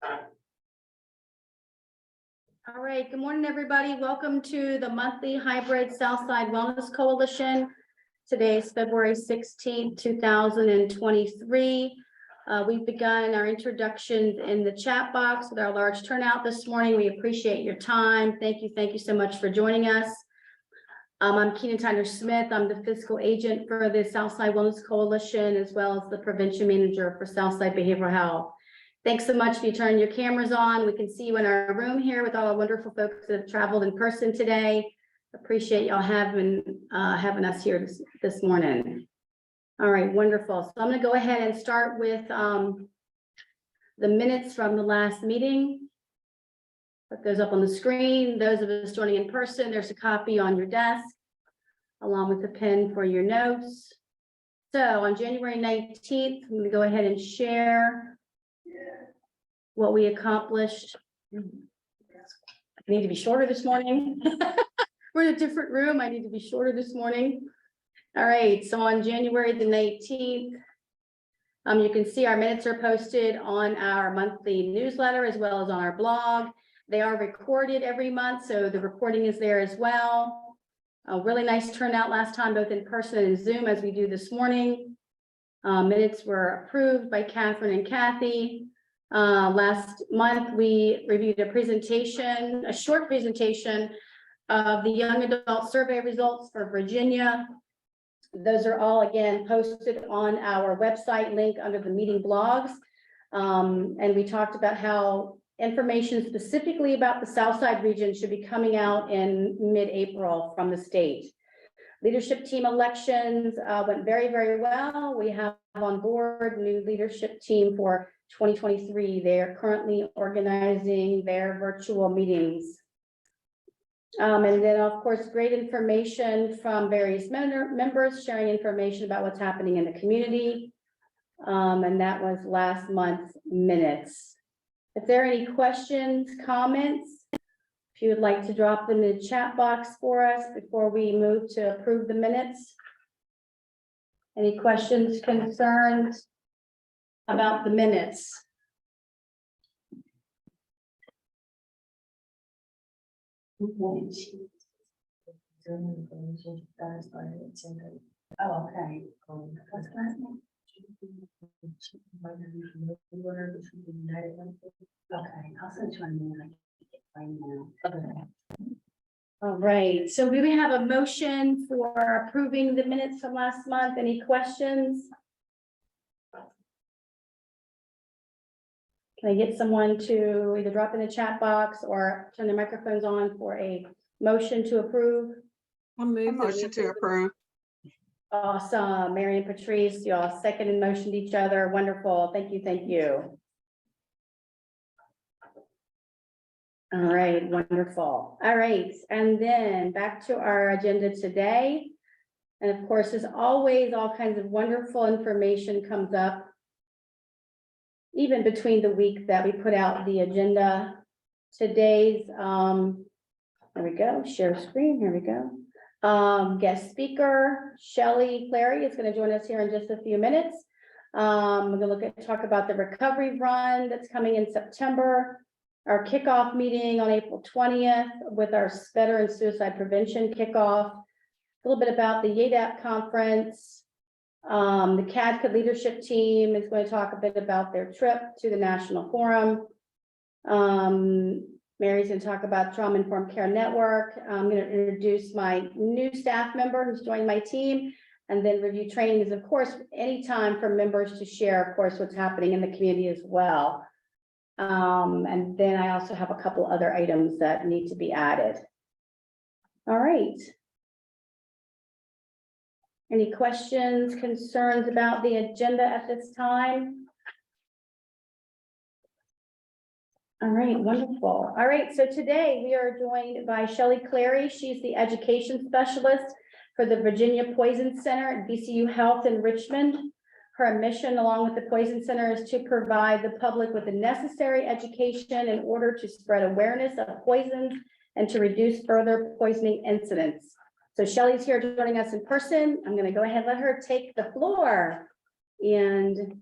All right, good morning, everybody. Welcome to the monthly hybrid Southside Wellness Coalition. Today is February 16th, 2023. We've begun our introductions in the chat box with our large turnout this morning. We appreciate your time. Thank you so much for joining us. I'm Keenan Tyner Smith. I'm the fiscal agent for the Southside Wellness Coalition, as well as the prevention manager for Southside Behavioral Health. Thanks so much for you turning your cameras on. We can see you in our room here with all our wonderful folks that have traveled in person today. Appreciate y'all having us here this morning. All right, wonderful. So I'm going to go ahead and start with the minutes from the last meeting. Put those up on the screen. Those of us joining in person, there's a copy on your desk, along with a pen for your notes. So on January 19th, I'm going to go ahead and share what we accomplished. I need to be shorter this morning. We're in a different room. I need to be shorter this morning. All right, so on January the 19th, you can see our minutes are posted on our monthly newsletter as well as on our blog. They are recorded every month, so the recording is there as well. A really nice turnout last time, both in person and Zoom, as we do this morning. Minutes were approved by Catherine and Kathy. Last month, we reviewed a short presentation of the young adult survey results for Virginia. Those are all, again, posted on our website link under the meeting blogs. And we talked about how information specifically about the Southside region should be coming out in mid-April from the state. Leadership team elections went very, very well. We have on board new leadership team for 2023. They're currently organizing their virtual meetings. And then, of course, great information from various members sharing information about what's happening in the community. And that was last month's minutes. If there are any questions, comments, if you would like to drop them in the chat box for us before we move to approve the minutes. Any questions, concerns about the minutes? Oh, okay. Okay, I'll send you an right now. Okay. All right, so do we have a motion for approving the minutes from last month? Any questions? Can I get someone to either drop in the chat box or turn their microphones on for a motion to approve? I'll move. Motion to approve. Awesome. Mary and Patrice, y'all second and motioned each other. Wonderful. Thank you. Thank you. All right. Wonderful. All right. And then back to our agenda today. And of course, as always, all kinds of wonderful information comes up even between the week that we put out the agenda. Today's, there we go, share screen, here we go. Guest speaker, Shelly Clary is going to join us here in just a few minutes. We're going to talk about the recovery run that's coming in September, our kickoff meeting on April 20th with our veteran suicide prevention kickoff, a little bit about the YADAP conference. The CADCA leadership team is going to talk a bit about their trip to the National Forum. Mary's going to talk about Trauma Informed Care Network. I'm going to introduce my new staff member who's joined my team, and then review trainings, of course, any time for members to share, of course, what's happening in the community as well. And then I also have a couple other items that need to be added. All right. Any questions, concerns about the agenda at this time? All right, wonderful. All right, so today we are joined by Shelly Clary. She's the education specialist for the Virginia Poison Center at VCU Health in Richmond. Her mission, along with the Poison Center, is to provide the public with the necessary education in order to spread awareness of poisons and to reduce further poisoning incidents. So Shelly's here joining us in person. I'm going to go ahead and let her take the floor. And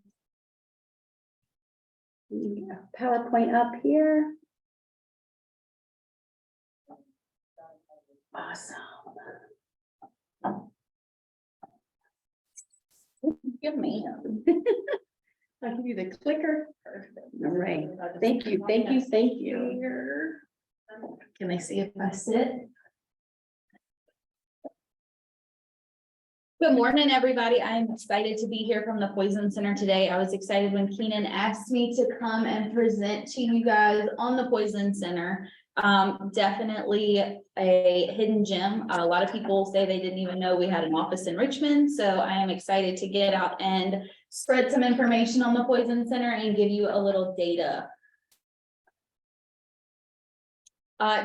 PowerPoint up here. Awesome. Give me. I'll give you the clicker. Perfect. All right. Thank you, thank you, thank you. Can I see if I sit? Good morning, everybody. I'm excited to be here from the Poison Center today. I was excited when Keenan asked me to come and present to you guys on the Poison Center. Definitely a hidden gem. A lot of people say they didn't even know we had an office in Richmond, so I am excited to get out and spread some information on the Poison Center and give you a little data.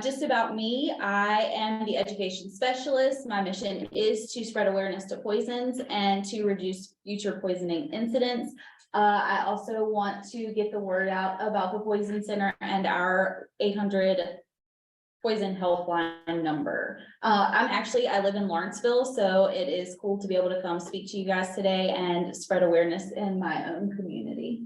Just about me, I am the education specialist. My mission is to spread awareness to poisons and to reduce future poisoning incidents. I also want to get the word out about the Poison Center and our 800 poison helpline number. I live in Lawrenceville, so it is cool to be able to come speak to you guys today and spread awareness in my own community.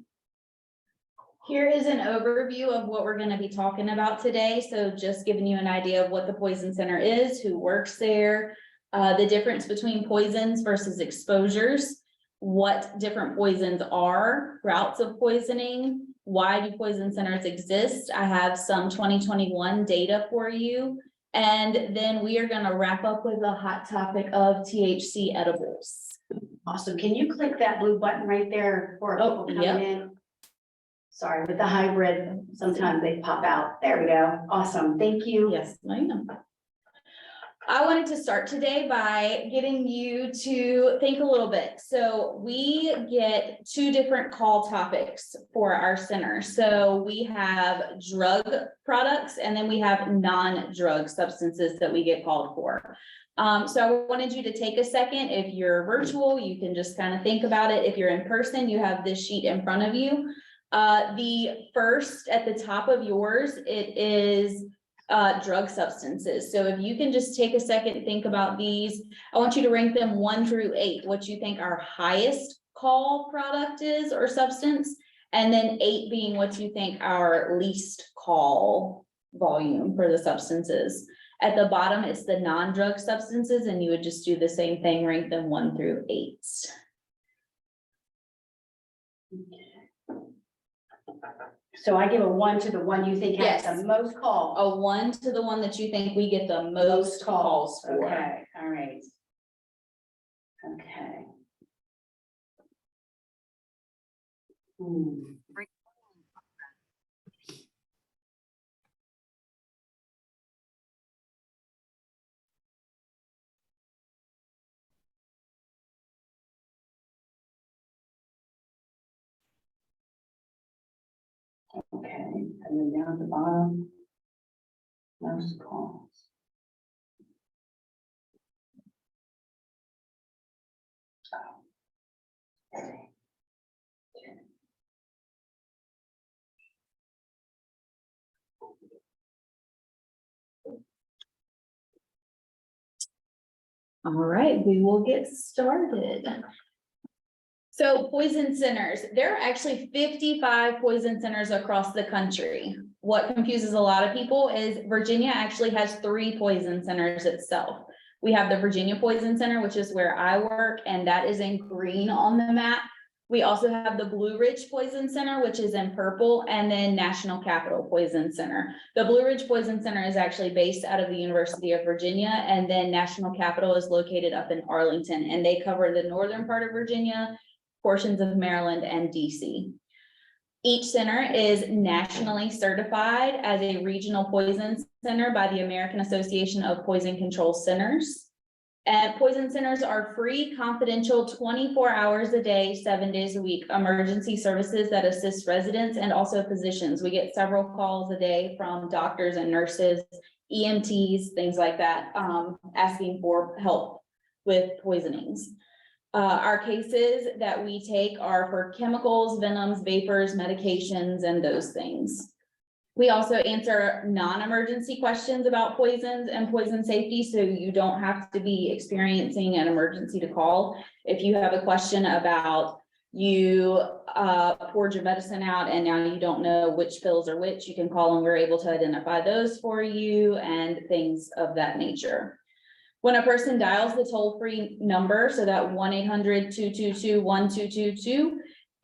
Here is an overview of what we're going to be talking about today. So just giving you an idea of what the Poison Center is, who works there, the difference between poisons versus exposures, what different poisons are, routes of poisoning, why do poison centers exist. I have some 2021 data for you. And then we are going to wrap up with a hot topic of THC edibles. Awesome. Can you click that blue button right there for people coming in? Sorry, with the hybrid, sometimes they pop out. There we go. Awesome. Thank you. Yes, ma'am. I wanted to start today by getting you to think a little bit. So we get two different call topics for our center. So we have drug products and then we have non-drug substances that we get called for. So I wanted you to take a second. If you're virtual, you can just kind of think about it. If you're in person, you have this sheet in front of you. The first at the top of yours, it is drug substances. So if you can just take a second, think about these. I want you to rank them 1 through 8, what you think our highest call product is or substance, and then 8 being what you think our least call volume for the substances. At the bottom, it's the non-drug substances, and you would just do the same thing, rank them 1 through 8. So I give a 1 to the one you think has Yes. the most call. A 1 to the one that you think we get the most calls for. Okay, all right. Okay. Okay, and then down at the bottom, most calls. Okay. All right, we will get started. So poison centers, there are actually 55 poison centers across the country. What confuses a lot of people is Virginia actually has 3 poison centers itself. We have the Virginia Poison Center, which is where I work, and that is in green on the map. We also have the Blue Ridge Poison Center, which is in purple, and then National Capital Poison Center. The Blue Ridge Poison Center is actually based out of the University of Virginia, and then National Capital is located up in Arlington, and they cover the northern part of Virginia, portions of Maryland, and DC. Each center is nationally certified as a regional poison center by the American Association of Poison Control Centers. And poison centers are free, confidential, 24 hours a day, 7 days a week, emergency services that assist residents and also physicians. We get several calls a day from doctors and nurses, EMTs, things like that, asking for help with poisonings. Our cases that we take are for chemicals, venoms, vapors, medications, and those things. We also answer non-emergency questions about poisons and poison safety, so you don't have to be experiencing an emergency to call. If you have a question about you poured your medicine out and now you don't know which pills are which, you can call and we're able to identify those for you and things of that nature. When a person dials the toll-free number, so that 1-800-222-1222,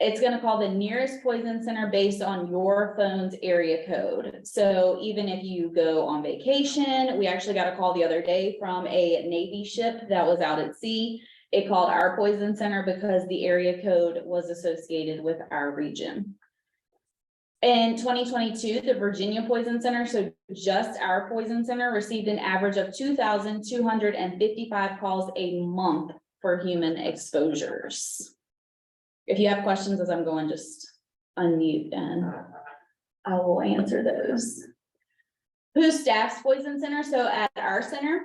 it's gonna call the nearest poison center based on your phone's area code. So even if you go on vacation, we actually got a call the other day from a Navy ship that was out at sea. It called our poison center because the area code was associated with our region. In 2022, the Virginia Poison Center, so just our poison center, received an average of 2,255 calls a month for human exposures. If you have questions as I'm going, just unmute and I will answer those. Who staffs poison center? So at our center,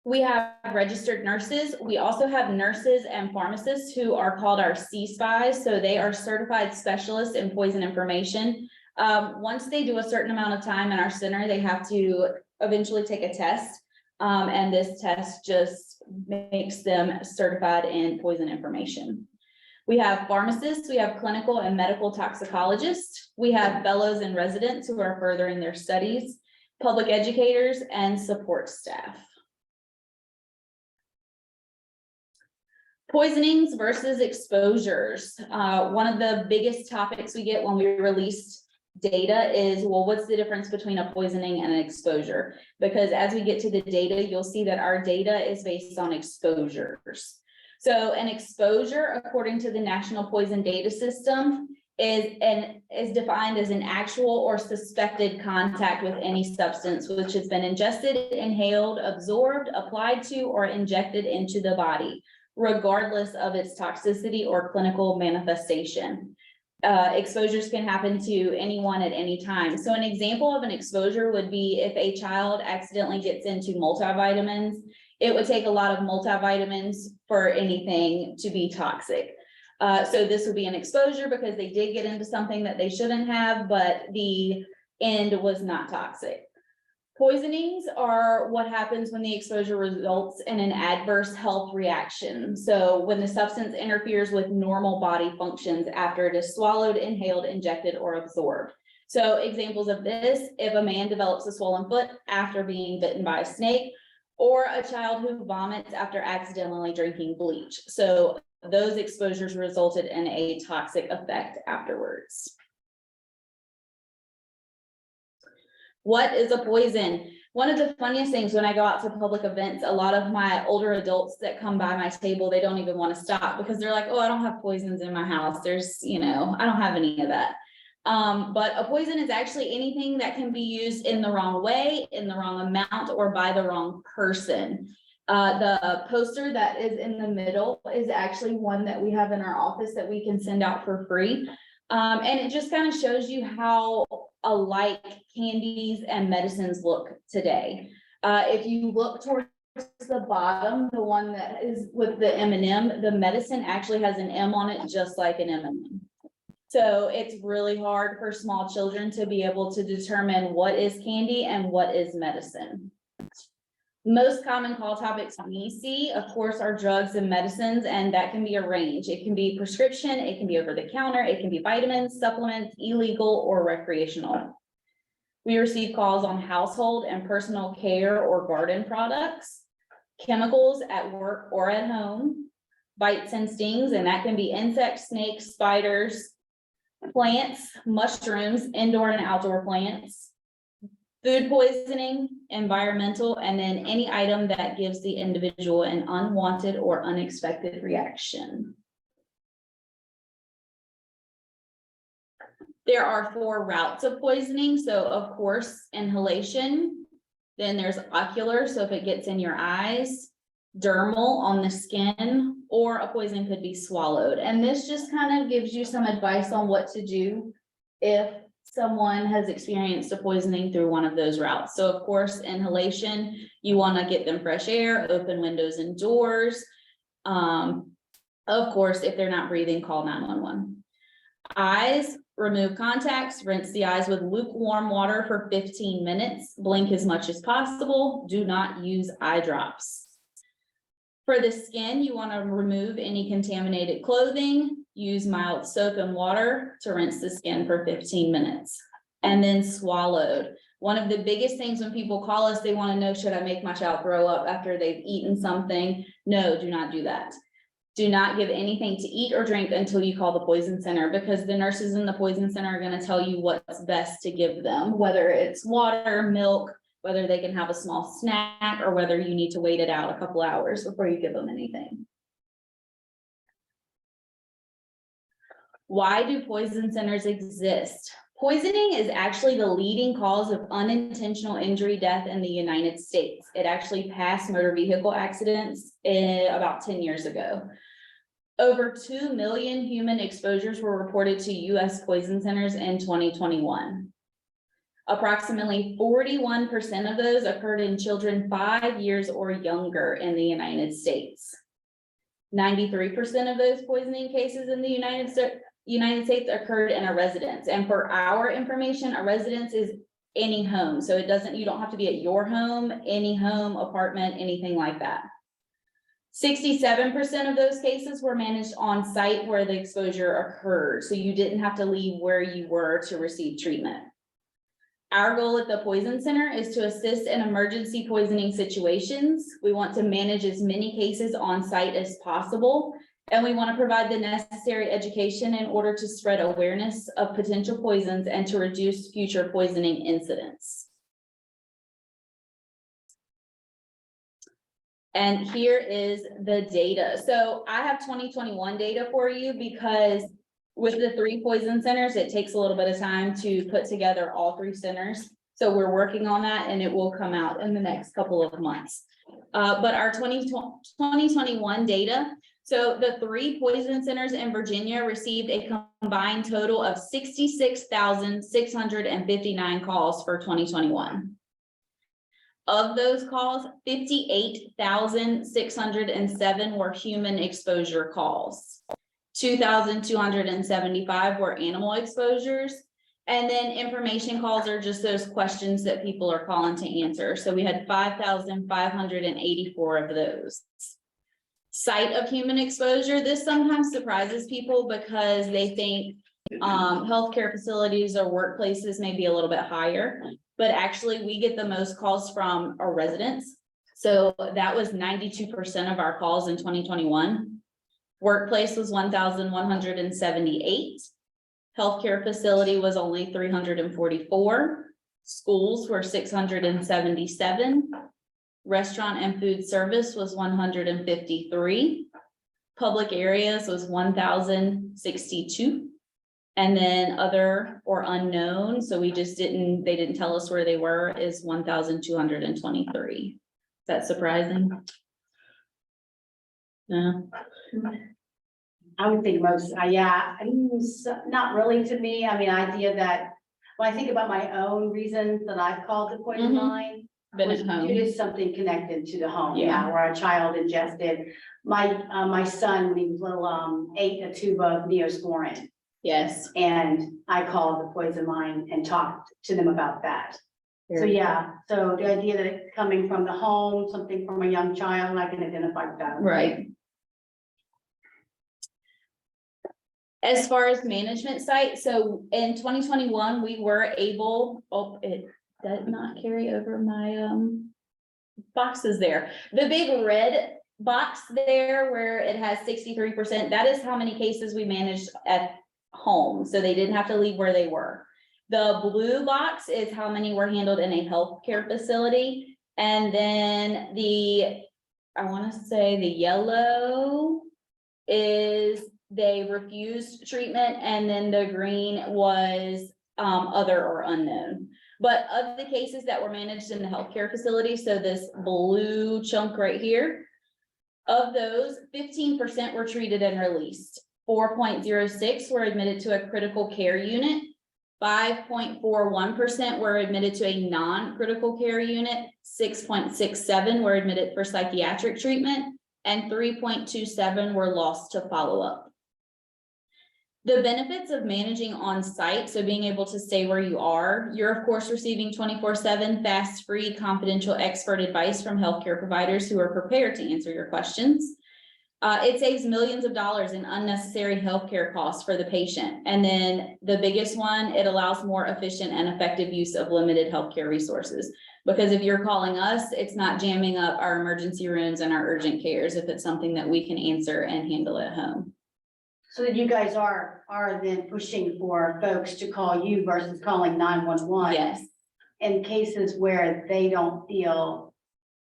we have registered nurses. We also have nurses and pharmacists who are called our C-SPIs. So they are certified specialists in poison information. Once they do a certain amount of time in our center, they have to eventually take a test. And this test just makes them certified in poison information. We have pharmacists, we have clinical and medical toxicologists, we have fellows and residents who are furthering their studies, public educators, and support staff. Poisonings versus exposures. One of the biggest topics we get when we release data is, well, what's the difference between a poisoning and an exposure? Because as we get to the data, you'll see that our data is based on exposures. So an exposure, according to the National Poison Data System, is defined as an actual or suspected contact with any substance which has been ingested, inhaled, absorbed, applied to, or injected into the body, regardless of its toxicity or clinical manifestation. Exposures can happen to anyone at any time. So an example of an exposure would be if a child accidentally gets into multivitamins. It would take a lot of multivitamins for anything to be toxic. So this would be an exposure because they did get into something that they shouldn't have, but the end was not toxic. Poisonings are what happens when the exposure results in an adverse health reaction. So when the substance interferes with normal body functions after it is swallowed, inhaled, injected, or absorbed. So examples of this, if a man develops a swollen foot after being bitten by a snake, or a child who vomits after accidentally drinking bleach. So those exposures resulted in a toxic effect afterwards. What is a poison? One of the funniest things when I go out to public events, a lot of my older adults that come by my table, they don't even want to stop because they're like, oh, I don't have poisons in my house. There's, I don't have any of that. But a poison is actually anything that can be used in the wrong way, in the wrong amount, or by the wrong person. The poster that is in the middle is actually one that we have in our office that we can send out for free. And it just kind of shows you how alike candies and medicines look today. If you look towards the bottom, the one that is with the M&M, the medicine actually has an M on it, just like an M&M. So it's really hard for small children to be able to determine what is candy and what is medicine. Most common call topics we see, of course, are drugs and medicines, and that can be a range. It can be prescription, it can be over the counter, it can be vitamins, supplements, illegal, or recreational. We receive calls on household and personal care or garden products, chemicals at work or at home, bites and stings, and that can be insects, snakes, spiders, plants, mushrooms, indoor and outdoor plants, food poisoning, environmental, and then any item that gives the individual an unwanted or unexpected reaction. There are 4 routes of poisoning. So of course, inhalation, then there's ocular. So if it gets in your eyes, dermal on the skin, or a poison could be swallowed. And this just kind of gives you some advice on what to do if someone has experienced a poisoning through one of those routes. So of course, inhalation, you want to get them fresh air, open windows and doors. Of course, if they're not breathing, call 911. Eyes, remove contacts, rinse the eyes with lukewarm water for 15 minutes, blink as much as possible, do not use eye drops. For the skin, you want to remove any contaminated clothing, use mild soap and water to rinse the skin for 15 minutes, and then swallowed. One of the biggest things when people call us, they want to know, should I make my child throw up after they've eaten something? No, do not do that. Do not give anything to eat or drink until you call the poison center, because the nurses in the poison center are going to tell you what's best to give them, whether it's water, milk, whether they can have a small snack, or whether you need to wait it out a couple hours before you give them anything. Why do poison centers exist? Poisoning is actually the leading cause of unintentional injury death in the United States. It actually passed motor vehicle accidents about 10 years ago. Over 2 million human exposures were reported to US poison centers in 2021. Approximately 41% of those occurred in children 5 years or younger in the United States. 93% of those poisoning cases in the United States occurred in a residence. And for our information, a residence is any home. So you don't have to be at your home, any home, apartment, anything like that. 67% of those cases were managed on site where the exposure occurred. So you didn't have to leave where you were to receive treatment. Our goal at the Poison Center is to assist in emergency poisoning situations. We want to manage as many cases on site as possible, and we want to provide the necessary education in order to spread awareness of potential poisons and to reduce future poisoning incidents. And here is the data. So I have 2021 data for you because with the 3 poison centers, it takes a little bit of time to put together all 3 centers. So we're working on that and it will come out in the next couple of months. But our 2021 data, so the 3 poison centers in Virginia received a combined total of 66,659 calls for 2021. Of those calls, 58,607 were human exposure calls. 2,275 were animal exposures. And then information calls are just those questions that people are calling to answer. So we had 5,584 of those. Site of human exposure, this sometimes surprises people because they think healthcare facilities or workplaces may be a little bit higher, but actually we get the most calls from our residents. So that was 92% of our calls in 2021. Workplace was 1,178. Healthcare facility was only 344. Schools were 677. Restaurant and food service was 153. Public areas was 1,062. And then other or unknown, so they didn't tell us where they were, is 1,223. Is that surprising? No. I would think most, yeah, not really to me. I mean, idea that when I think about my own reasons that I've called the poison line, Been at home. it is something connected to the home, Yeah. where a child ingested. My son, when he was little, ate a tube of Neosporin. Yes. And I called the poison line and talked to them about that. So yeah, so the idea that it's coming from the home, something from a young child, I can identify with that. Right. As far as management site, so in 2021, we were able, it did not carry over my boxes there. The big red box there where it has 63%, that is how many cases we managed at home. So they didn't have to leave where they were. The blue box is how many were handled in a healthcare facility. And then I want to say the yellow is they refused treatment, and then the green was other or unknown. But of the cases that were managed in the healthcare facility, so this blue chunk right here, of those, 15% were treated and released. 4.06 were admitted to a critical care unit. 5.41% were admitted to a non-critical care unit. 6.67 were admitted for psychiatric treatment, and 3.27 were lost to follow-up. The benefits of managing on site, so being able to stay where you are, you're of course receiving 24/7 fast, free, confidential expert advice from healthcare providers who are prepared to answer your questions. It saves millions of dollars in unnecessary healthcare costs for the patient. And then the biggest one, it allows more efficient and effective use of limited healthcare resources. Because if you're calling us, it's not jamming up our emergency rooms and our urgent cares if it's something that we can answer and handle at home. So that you guys are then pushing for folks to call you versus calling 911. Yes, In cases where they don't feel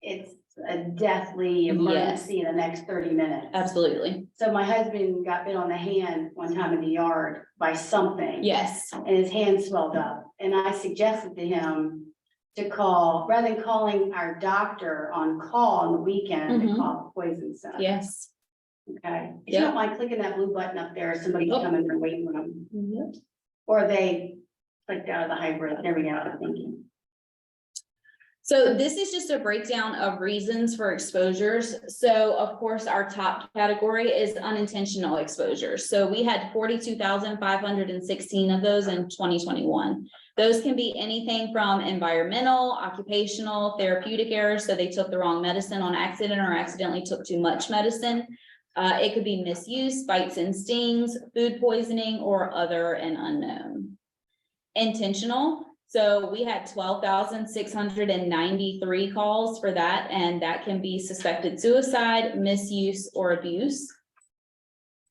it's a deathly emergency in the next 30 minutes. absolutely. So my husband got bit on the hand one time in the yard by something. Yes, And his hand swelled up. And I suggested to him to call, rather than calling our doctor on call on the weekend, to Mhm. call the poison center. yes. Okay. If you Yep. don't mind clicking that blue button up there, somebody's Oh. coming from waiting room. Or they clicked out of the hybrid. There we go. I'm thinking. So this is just a breakdown of reasons for exposures. So of course, our top category is unintentional exposures. So we had 42,516 of those in 2021. Those can be anything from environmental, occupational, therapeutic errors. So they took the wrong medicine on accident or accidentally took too much medicine. It could be misuse, bites and stings, food poisoning, or other and unknown. Intentional. So we had 12,693 calls for that, and that can be suspected suicide, misuse, or abuse.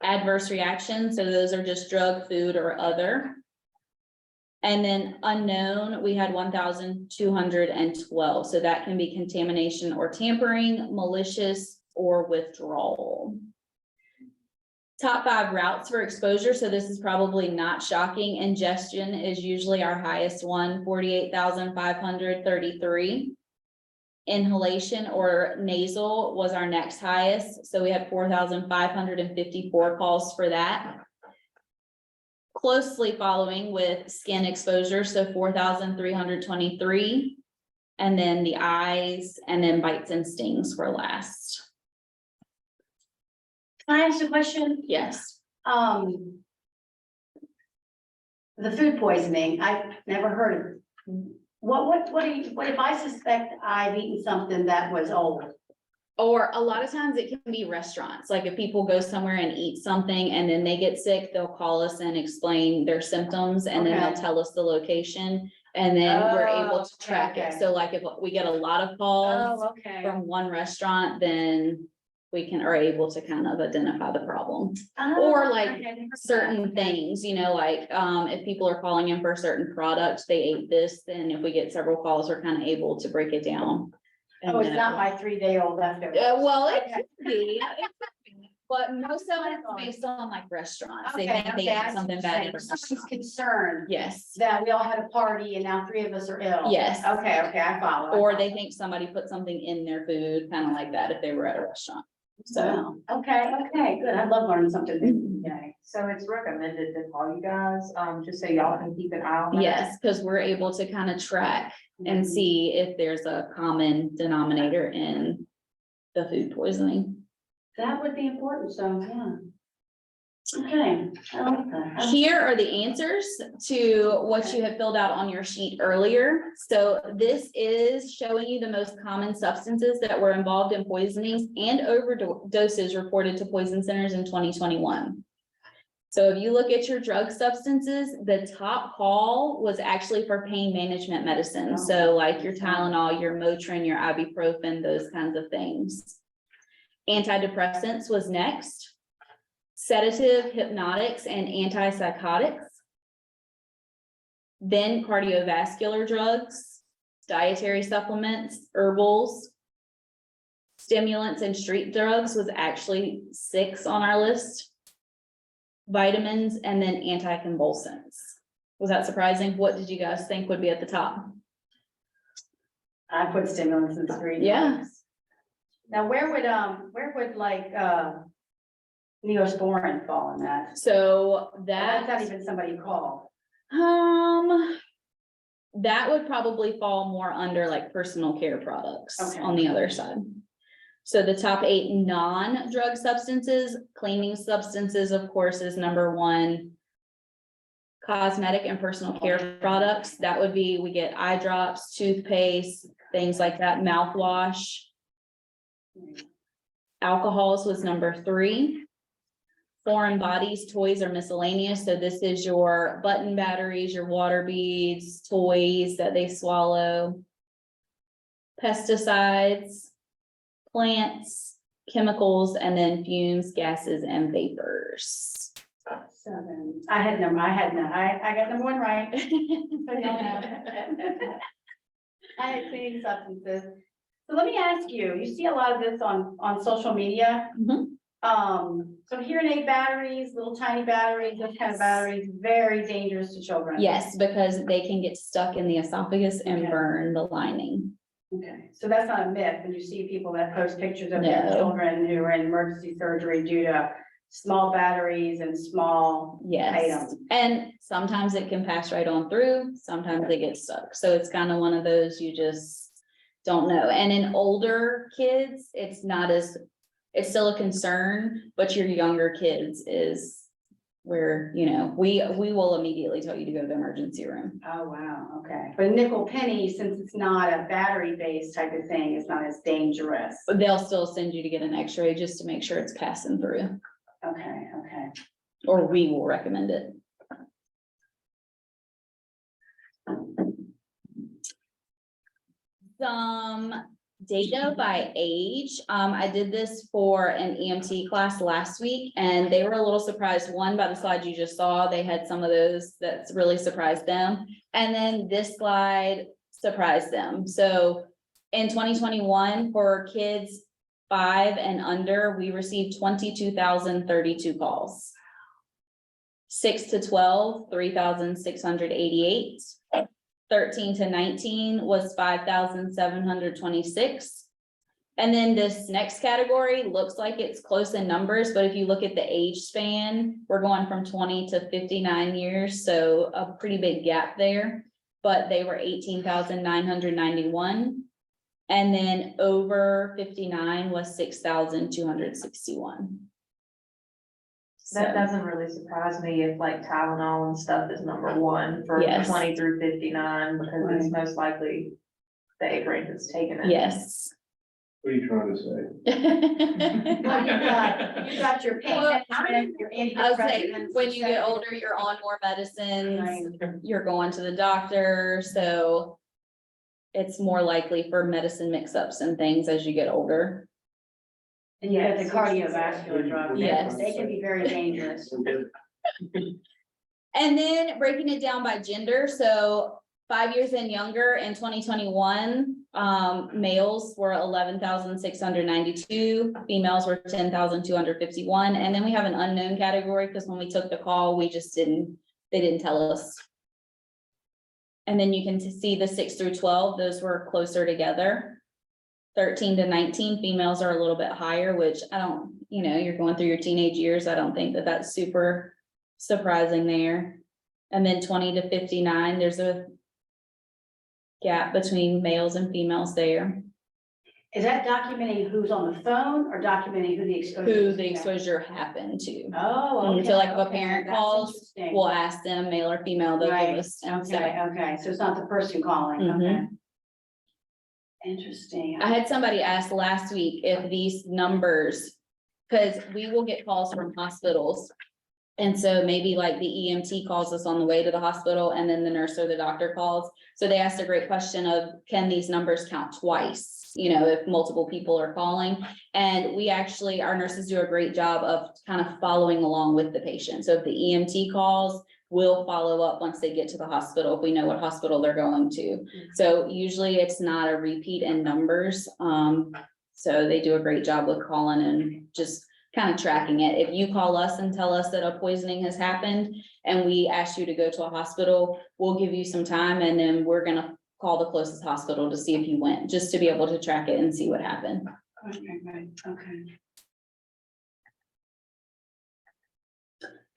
Adverse reaction, so those are just drug, food, or other. And then unknown, we had 1,212, so that can be contamination or tampering, malicious, or withdrawal. Top 5 routes for exposure. So this is probably not shocking. Ingestion is usually our highest one, 48,533. Inhalation or nasal was our next highest. So we had 4,554 calls for that. Closely following with skin exposure. So 4,323. And then the eyes, and then bites and stings were last. Can I ask a question? Yes. The food poisoning, I've never heard of. What if I suspect I've eaten something that was old? Or a lot of times it can be restaurants, like if people go somewhere and eat something and then they get sick, they'll call us and explain their symptoms and then they'll Okay. tell us the location. And then we're able to Oh, track it. okay. So like if we get a lot of calls Okay. from one restaurant, then we are able to kind of identify the problem. Oh, or like okay. Certain things, you know, like if people are calling in for a certain product, they ate this, then if we get several calls, we're kind of able to break it down. Oh, it's And, not my 3-day-old leftover. well, it Okay. could be, but most of it's based on like restaurants. They Okay, think they okay, I ate see something what bad. you're saying. Someone's concerned Yes, that we all had a party and now 3 of us are ill. yes. Okay, I follow. Or they think somebody put something in their food, kind of like that, if they were at a restaurant. So, Okay, good. I love learning something new today. So it's recommended to call you guys, just so y'all can keep an eye on that. yes, because we're able to kind of track and see if there's a common denominator in the food poisoning. That would be important, so, yeah. Okay, I like that. Here are the answers to what you have filled out on your sheet earlier. So this is showing you the most common substances that were involved in poisonings and overdoses reported to poison centers in 2021. So if you look at your drug substances, the top call was actually for pain management medicine. So like your Tylenol, your Motrin, your ibuprofen, those kinds of things. Antidepressants was next. Sedative, hypnotics, and antipsychotics. Then cardiovascular drugs, dietary supplements, herbals, stimulants, and street drugs was actually 6 on our list. Vitamins, and then anticonvulsants. Was that surprising? What did you guys think would be at the top? I put stimulants in street. Yeah. Now, where would like, Neosporin fall in that? So That's not that, even somebody called. that would probably fall more under like personal care products Okay. on the other side. So the top 8 non-drug substances, cleaning substances, of course, is number 1. Cosmetic and personal care products, that would be, we get eye drops, toothpaste, things like that, mouthwash. Alcohols was number 3. Foreign bodies, toys, or miscellaneous. So this is your button batteries, your water beads, toys that they swallow. Pesticides, plants, chemicals, and then fumes, gases, and vapors. 7. I got number 1 right. I had cleaning substances. So let me ask you, you see a lot of this on social media? Mhm. So hearing aid batteries, little tiny batteries, those kind of batteries, very dangerous to children. Yes, because they can get stuck in the esophagus and Okay. burn the lining. Okay, so that's not a myth, when you see people that post pictures of their No. children who are in emergency surgery due to small batteries and small Yes, items. and sometimes it can pass right on through, sometimes they get stuck, so it's kind of one of those you just don't know. And in older kids, it's still a concern, but your younger kids is where, you know, we will immediately tell you to go to the emergency room. Oh, wow, okay. But nickel penny, since it's not a battery-based type of thing, it's not as dangerous. But they'll still send you to get an x-ray just to make sure it's passing through, Okay, okay. or we will recommend it. Some data by age. I did this for an EMT class last week and they were a little surprised. One, by the slide you just saw, they had some of those that really surprised them. And then this slide surprised them. So in 2021, for kids 5 and under, we received 22,032 calls. 6 to 12, 3,688. 13 to 19 was 5,726. And then this next category looks like it's close in numbers, but if you look at the age span, we're going from 20 to 59 years, so a pretty big gap there. But they were 18,991. And then over 59 was 6,261. That doesn't really surprise me if like Tylenol and stuff is number 1 for Yes. 20 through 59, because it's most likely the age range that's taken it. Yes. What are you trying to say? Well, you got your pain Well, management, your I was saying, antidepressants. when you get older, you're on more medicines, Right. you're going to the doctor, so it's more likely for medicine mix-ups and things as you get older. And you have the Yes. cardiovascular drugs. Yes. They can be very dangerous. And then breaking it down by gender, so 5 years and younger in 2021, males were 11,692, females were 10,251, and then we have an unknown category, because when we took the call, they didn't tell us. And then you can see the 6 through 12, those were closer together. 13 to 19, females are a little bit higher, which I don't, you're going through your teenage years. I don't think that that's super surprising there. And then 20 to 59, there's a gap between males and females there. Is that documenting who's on the phone or documenting who the exposure? Who is? the exposure happened to. Oh, okay. So like if a okay, parent that's calls, interesting. we'll ask them, male or female, they'll give Right, us. and so- okay, okay, so it's not the person calling, okay. Mhm. Interesting. I had somebody ask last week if these numbers, because we will get calls from hospitals. And so maybe like the EMT calls us on the way to the hospital and then the nurse or the doctor calls. So they asked a great question of, can these numbers count twice? If multiple people are calling. And we actually, our nurses do a great job of kind of following along with the patient. So if the EMT calls, we'll follow up once they get to the hospital, if we know what hospital they're going to. So usually it's not a repeat in numbers. So they do a great job with calling and just kind of tracking it. If you call us and tell us that a poisoning has happened and we ask you to go to a hospital, we'll give you some time and then we're gonna call the closest hospital to see if you went, just to be able to track it and see what happened. Okay, right, okay.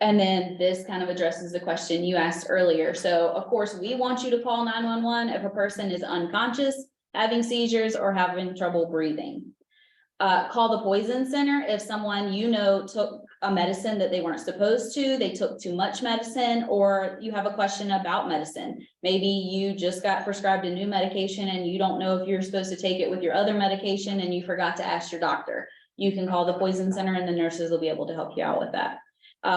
And then this kind of addresses the question you asked earlier. So of course, we want you to call 911 if a person is unconscious, having seizures, or having trouble breathing. Call the poison center if someone took a medicine that they weren't supposed to, they took too much medicine, or you have a question about medicine. Maybe you just got prescribed a new medication and you don't know if you're supposed to take it with your other medication and you forgot to ask your doctor. you can call the poison center and the nurses will be able to help you out with that.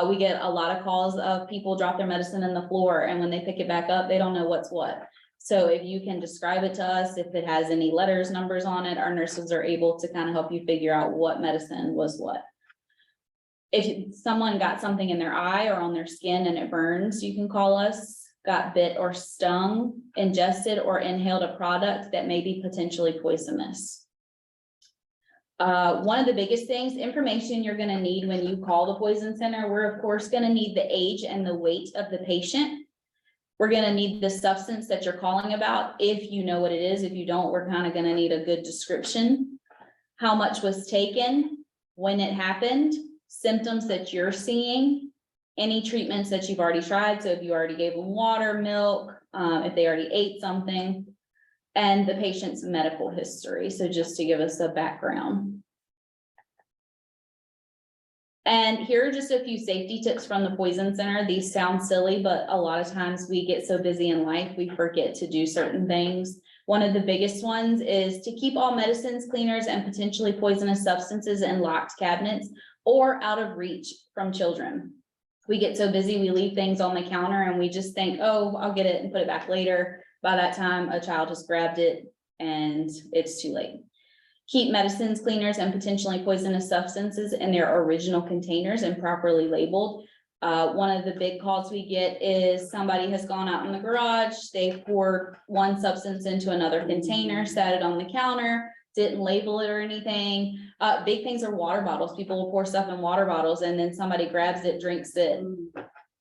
We get a lot of calls of people drop their medicine in the floor, and when they pick it back up, they don't know what's what. So if you can describe it to us, if it has any letters, numbers on it, our nurses are able to kind of help you figure out what medicine was what. If someone got something in their eye or on their skin and it burns, you can call us. Got bit or stung, ingested or inhaled a product that may be potentially poisonous. One of the biggest things, information you're gonna need when you call the poison center, we're of course gonna need the age and the weight of the patient. We're gonna need the substance that you're calling about, if you know what it is. If you don't, we're kind of gonna need a good description. How much was taken, when it happened, symptoms that you're seeing, any treatments that you've already tried. So if you already gave them water, milk, if they already ate something, and the patient's medical history. So just to give us a background. And here are just a few safety tips from the Poison Center. These sound silly, but a lot of times we get so busy in life, we forget to do certain things. One of the biggest ones is to keep all medicines, cleaners, and potentially poisonous substances in locked cabinets or out of reach from children. We get so busy, we leave things on the counter and we just think, oh, I'll get it and put it back later. By that time, a child has grabbed it and it's too late. Keep medicines, cleaners, and potentially poisonous substances in their original containers and properly labeled. One of the big calls we get is somebody has gone out in the garage, they poured one substance into another container, sat it on the counter, didn't label it or anything. Big things are water bottles. People will pour stuff in water bottles and then somebody grabs it, drinks it.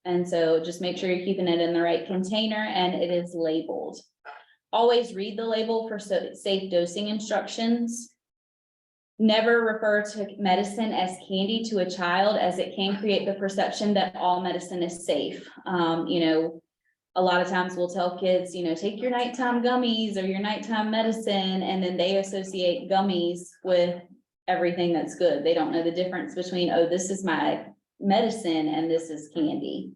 And so just make sure you're keeping it in the right container and it is labeled. Always read the label for safe dosing instructions. Never refer to medicine as candy to a child, as it can create the perception that all medicine is safe. You know, a lot of times we'll tell kids, you know, take your nighttime gummies or your nighttime medicine, and then they associate gummies with everything that's good. They don't know the difference between, oh, this is my medicine and this is candy.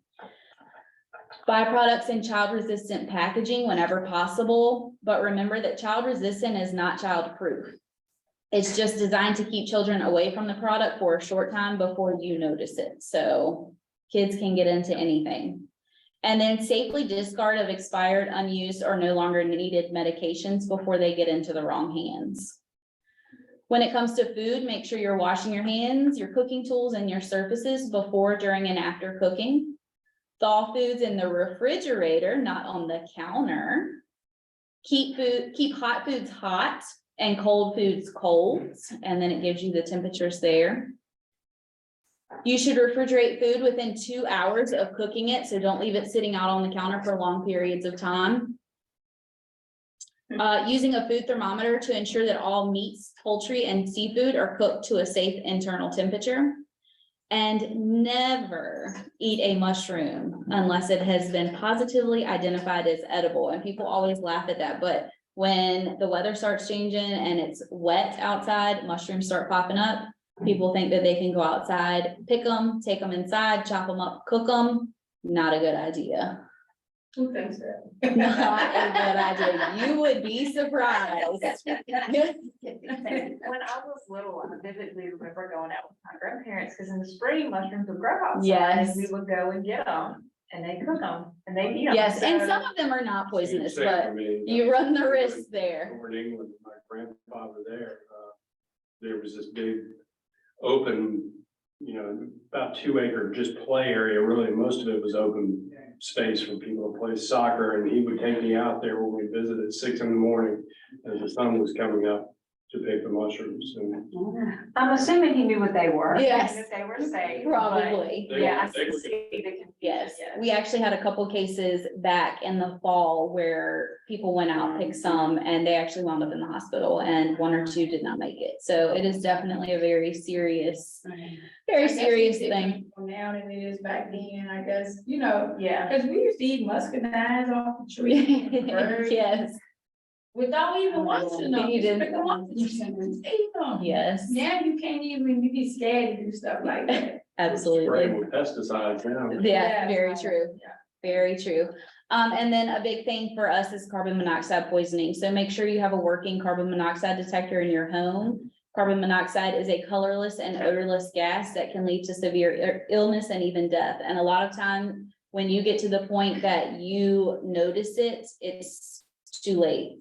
Buy products in child-resistant packaging whenever possible, but remember that child-resistant is not child-proof. It's just designed to keep children away from the product for a short time before you notice it. So kids can get into anything. And then safely discard of expired, unused, or no longer needed medications before they get into the wrong hands. When it comes to food, make sure you're washing your hands, your cooking tools, and your surfaces before, during, and after cooking. Thaw foods in the refrigerator, not on the counter. Keep hot foods hot and cold foods cold, and then it gives you the temperatures there. You should refrigerate food within 2 hours of cooking it, so don't leave it sitting out on the counter for long periods of time. Using a food thermometer to ensure that all meats, poultry, and seafood are cooked to a safe internal temperature. And never eat a mushroom unless it has been positively identified as edible. And people always laugh at that, but when the weather starts changing and it's wet outside, mushrooms start popping up. People think that they can go outside, pick them, take them inside, chop them up, cook them. Not a good idea. Who thinks that? Not a good idea. You would be surprised. When I was little, I vividly remember going out with my grandparents, because in the spring, mushrooms would grow outside. Yes. And we would go and get them, and they cook them, and they eat them. Yes, and So- some of them are not poisonous, Same but for me. you run the risk there. Over in England, my grandfather there was this big open, you know, about 2 acre just play area, really, most of it was open space for people to play soccer, and he would take me out there when we visited at 6 in the morning as the sun was coming up to pick the mushrooms. And I'm assuming he knew what they were. Yes. And that they were safe. Probably. But yeah, I They were- see the confusion. Yes, we actually had a couple cases back in the fall where people went out, picked some, and they actually wound up in the hospital, and 1 or 2 did not make it. So it is definitely a very serious thing. Now than it is back then, I guess, you know, Yeah. cause we used to eat muscadines off the tree. birds, Yes, Without even watching them. You didn't- Pick them up and just eat them. yes, Now you can't even, you be scared to do stuff like that. absolutely. spraying with pesticides now. Yeah, very Yeah. true. Yeah. Very true. And then a big thing for us is carbon monoxide poisoning. So make sure you have a working carbon monoxide detector in your home. Carbon monoxide is a colorless and odorless gas that can lead to severe illness and even death. And a lot of time, when you get to the point that you notice it, it's too late.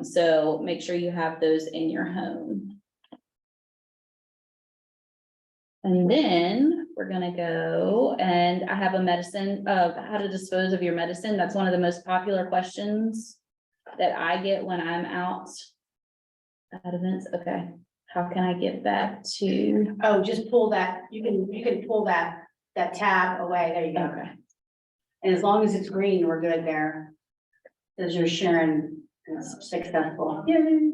So make sure you have those in your home. And then we're gonna go, and I have a medicine of how to dispose of your medicine. That's one of the most popular questions that I get when I'm out at events. Okay, how can I get back to? Oh, just pull that, you can pull that tab away, there you go. Okay, And as long as it's green, we're good there. As you're sharing, it's successful. yay.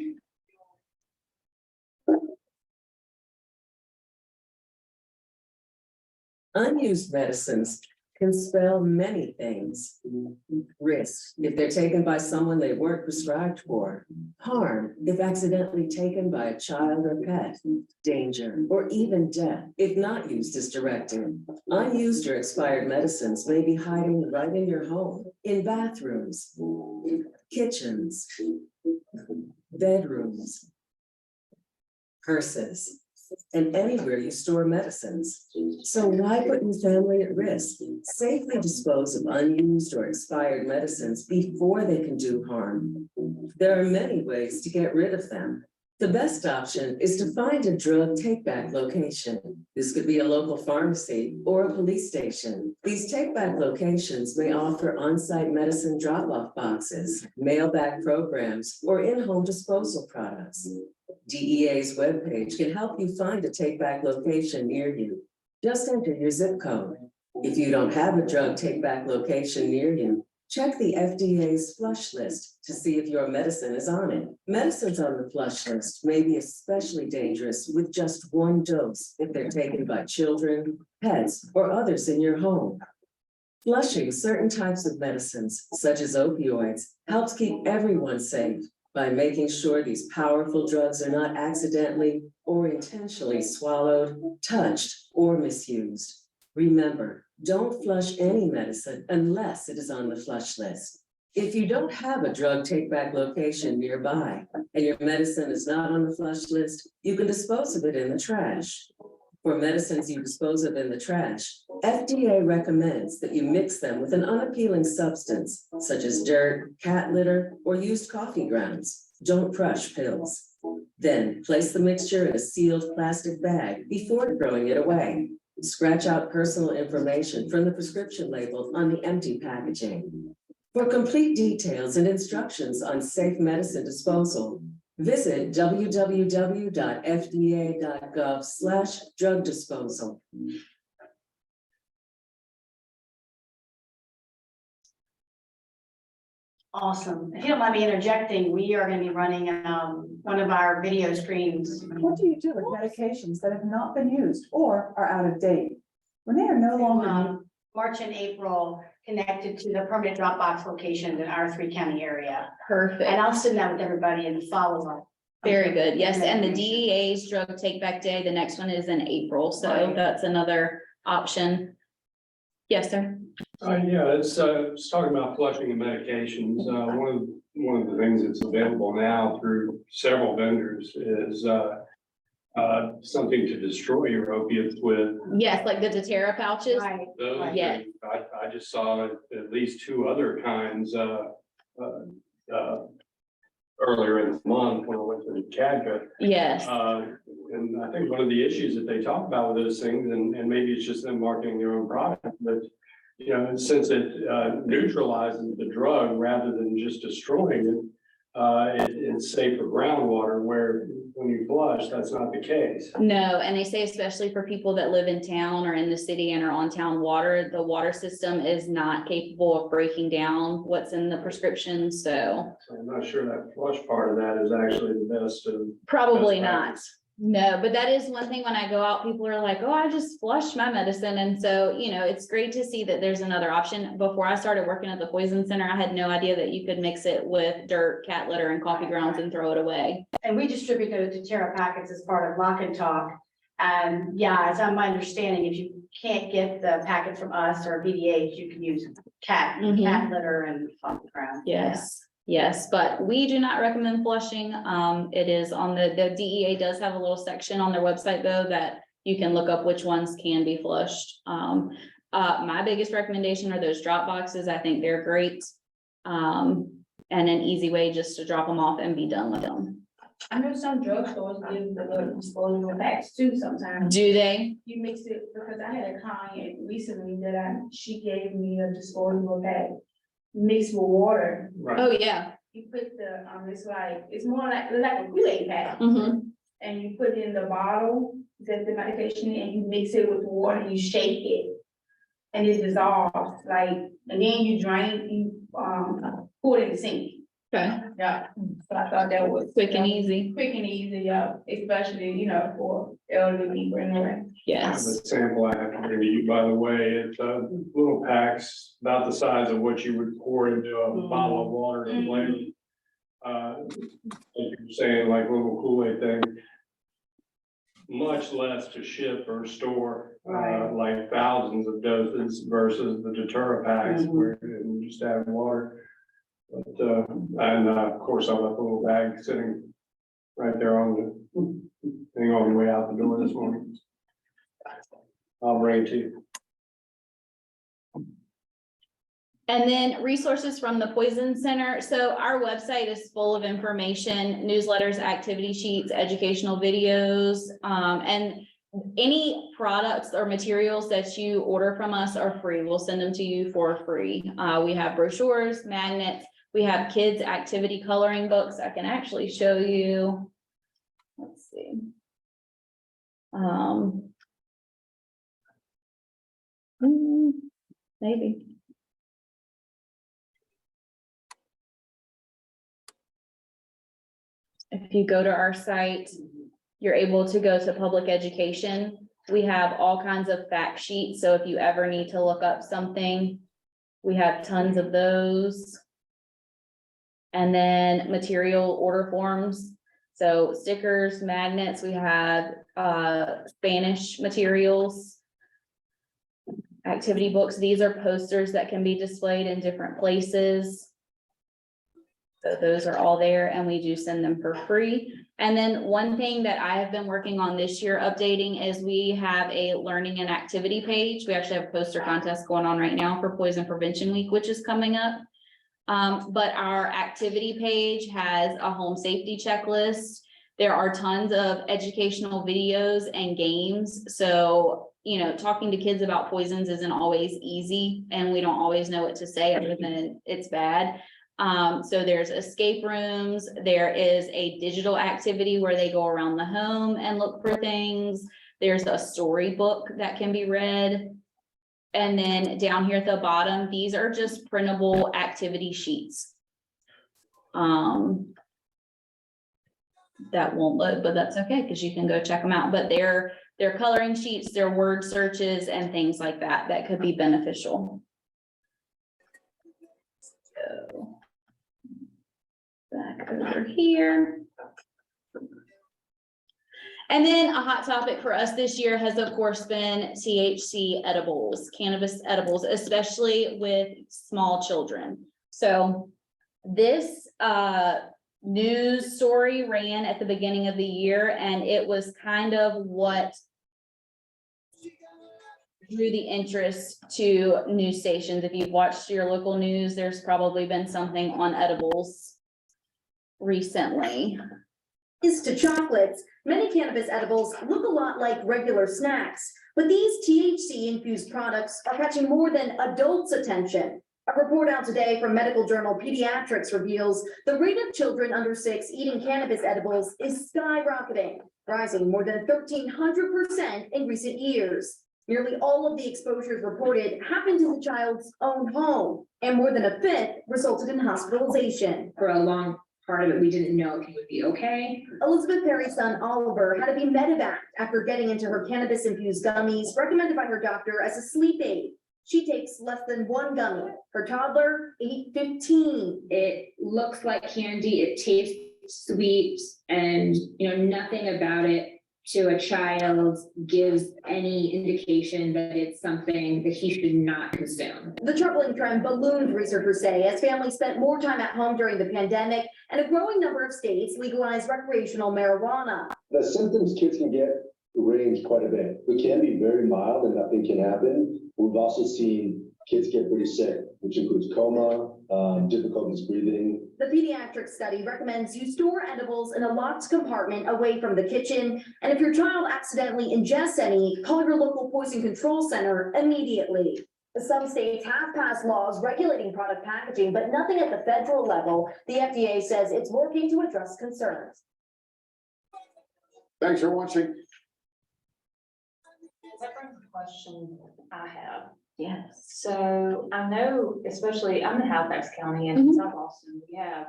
Unused medicines can spell many things. Risk, if they're taken by someone they weren't prescribed for. Harm, if accidentally taken by a child or pet. Danger, or even death, if not used as directed. Unused or expired medicines may be hiding right in your home, in bathrooms, kitchens, bedrooms, purses, and anywhere you store medicines. So why put your family at risk? Safely dispose of unused or expired medicines before they can do harm. There are many ways to get rid of them. The best option is to find a drug take-back location. This could be a local pharmacy or a police station. These take-back locations may offer on-site medicine drop-off boxes, mail-back programs, or in-home disposal products. DEA's webpage can help you find a take-back location near you. Just enter your zip code. If you don't have a drug take-back location near you, check the FDA's flush list to see if your medicine is on it. Medicines on the flush list may be especially dangerous with just one dose if they're taken by children, pets, or others in your home. Flushing certain types of medicines, such as opioids, helps keep everyone safe by making sure these powerful drugs are not accidentally or intentionally swallowed, touched, or misused. Remember, don't flush any medicine unless it is on the flush list. If you don't have a drug take-back location nearby and your medicine is not on the flush list, you can dispose of it in the trash. For medicines you dispose of in the trash, FDA recommends that you mix them with an unappealing substance such as dirt, cat litter, or used coffee grounds. Don't crush pills. Then place the mixture in a sealed plastic bag before throwing it away. Scratch out personal information from the prescription label on the empty packaging. For complete details and instructions on safe medicine disposal, visit www.fda.gov/drug disposal. Awesome. If you don't mind me interjecting, we are going to be running one of our video screens. What do you do with medications that have not been used or are out of date? When they are no longer, March and April connected to the permanent drop box locations in our 3-county area. Perfect. And I'll send that with everybody in the follow-up. Very good. Yes, and the DEA's drug take back day, the next one is in April, so Right. that's another option. Yes, sir. Yeah, it's talking about flushing of medications. One of the things that's available now through several vendors is something to destroy your opiates with. Yes, like the doTERRA pouches. Right. Those, Yes. I just saw at least 2 other kinds earlier in the month when I went to the CADCA. Yes, And I think one of the issues that they talk about with those things, and maybe it's just them marketing their own product, but you know, since it neutralizes the drug rather than just destroying it, it's safe for groundwater, where when you flush, that's not the case. no, and they say especially for people that live in town or in the city and are on town water, the water system is not capable of breaking down what's in the prescription, so. So I'm not sure that flush part of that is actually the best of. Probably best not. practice. No, but that is one thing when I go out, people are like, oh, I just flushed my medicine. And so, you know, it's great to see that there's another option. Before I started working at the Poison Center, I had no idea that you could mix it with dirt, cat litter, and coffee grounds and throw it away. And we distribute those doTERRA packets as part of Lock and Talk. And yeah, it's on my understanding, if you can't get the packet from us or BDH, you can use cat Mhm. litter and coffee ground. Yes, Yes, but we do not recommend flushing. It is on the DEA does have a little section on their website though, that you can look up which ones can be flushed. My biggest recommendation are those drop boxes. I think they're great. And an easy way just to drop them off and be done with them. I know some drugstores give the little disposable bags too sometimes. Do they? You mix it, because I had a client recently that she gave me a disposable bag mixed with water. Right. Oh, yeah. You put the, it's more like a Kool-Aid bag. Mm-hmm. And you put in the bottle, that the medication, and you mix it with water, you shake it. And it dissolves, and then you drain, pour it in the sink. Okay. Yeah, so I thought that was. Quick and easy. Quick and easy, yeah, especially, for elderly people anyway. Yes. The sample I have to bring you, by the way, it's little packs about the size of what you would pour into a bottle of water to flavor. Like you're saying, like little Kool-Aid thing. Much less to ship or store, like thousands of doses versus the Deterra packs where you just add water. But, and of course, I left a little bag sitting right there on the thing on the way out the door this morning. I'll bring it to you. And then resources from the Poison Center. So our website is full of information, newsletters, activity sheets, educational videos, and any products or materials that you order from us are free. We'll send them to you for free. We have brochures, magnets, we have kids activity coloring books. I can actually show you. Let's see. Maybe. If you go to our site, you're able to go to public education. We have all kinds of fact sheets, so if you ever need to look up something, we have tons of those. And then material order forms, so stickers, magnets, we have Spanish materials, activity books. These are posters that can be displayed in different places. So those are all there, and we do send them for free. And then one thing that I have been working on this year updating is we have a learning and activity page. We actually have a poster contest going on right now for Poison Prevention Week, which is coming up. But our activity page has a home safety checklist. There are tons of educational videos and games. So, talking to kids about poisons isn't always easy, and we don't always know what to say other than it's bad. So there's escape rooms, there is a digital activity where they go around the home and look for things. There's a storybook that can be read. And then down here at the bottom, these are just printable activity sheets. That won't load, but that's okay, because you can go check them out. But they're coloring sheets, they're word searches and things like that, that could be beneficial. So back over here. And then a hot topic for us this year has of course been THC edibles, cannabis edibles, especially with small children. So this news story ran at the beginning of the year, and it was kind of what drew the interest to news stations. If you've watched your local news, there's probably been something on edibles recently. Is to chocolates, many cannabis edibles look a lot like regular snacks, but these THC-infused products are catching more than adults' attention. A report out today from medical journal Pediatrics reveals the rate of children under 6 eating cannabis edibles is skyrocketing, rising more than 1,300% in recent years. Nearly all of the exposures reported happened in the child's own home, and more than a fifth resulted in hospitalization. For a long part of it, we didn't know if he would be okay. Elizabeth Perry's son Oliver had to be medevaced after getting into her cannabis-infused gummies recommended by her doctor as a sleep aid. She takes less than 1 gummy. Her toddler ate 15. It looks like candy, it tastes sweet, and nothing about it to a child gives any indication that it's something that he should not consume? The troubling trend ballooned, researchers say, as families spent more time at home during the pandemic and a growing number of states legalized recreational marijuana. The symptoms kids can get range quite a bit. It can be very mild and nothing can happen. We've also seen kids get pretty sick, which includes coma, difficulties breathing. The pediatric study recommends you store edibles in a locked compartment away from the kitchen. And if your child accidentally ingests any, call your local poison control center immediately. Some states have passed laws regulating product packaging, but nothing at the federal level. The FDA says it's working to address concerns. Thanks for watching. That brings a question I have. Yes. So I know, especially, I'm in Halifax County and in South Austin, we have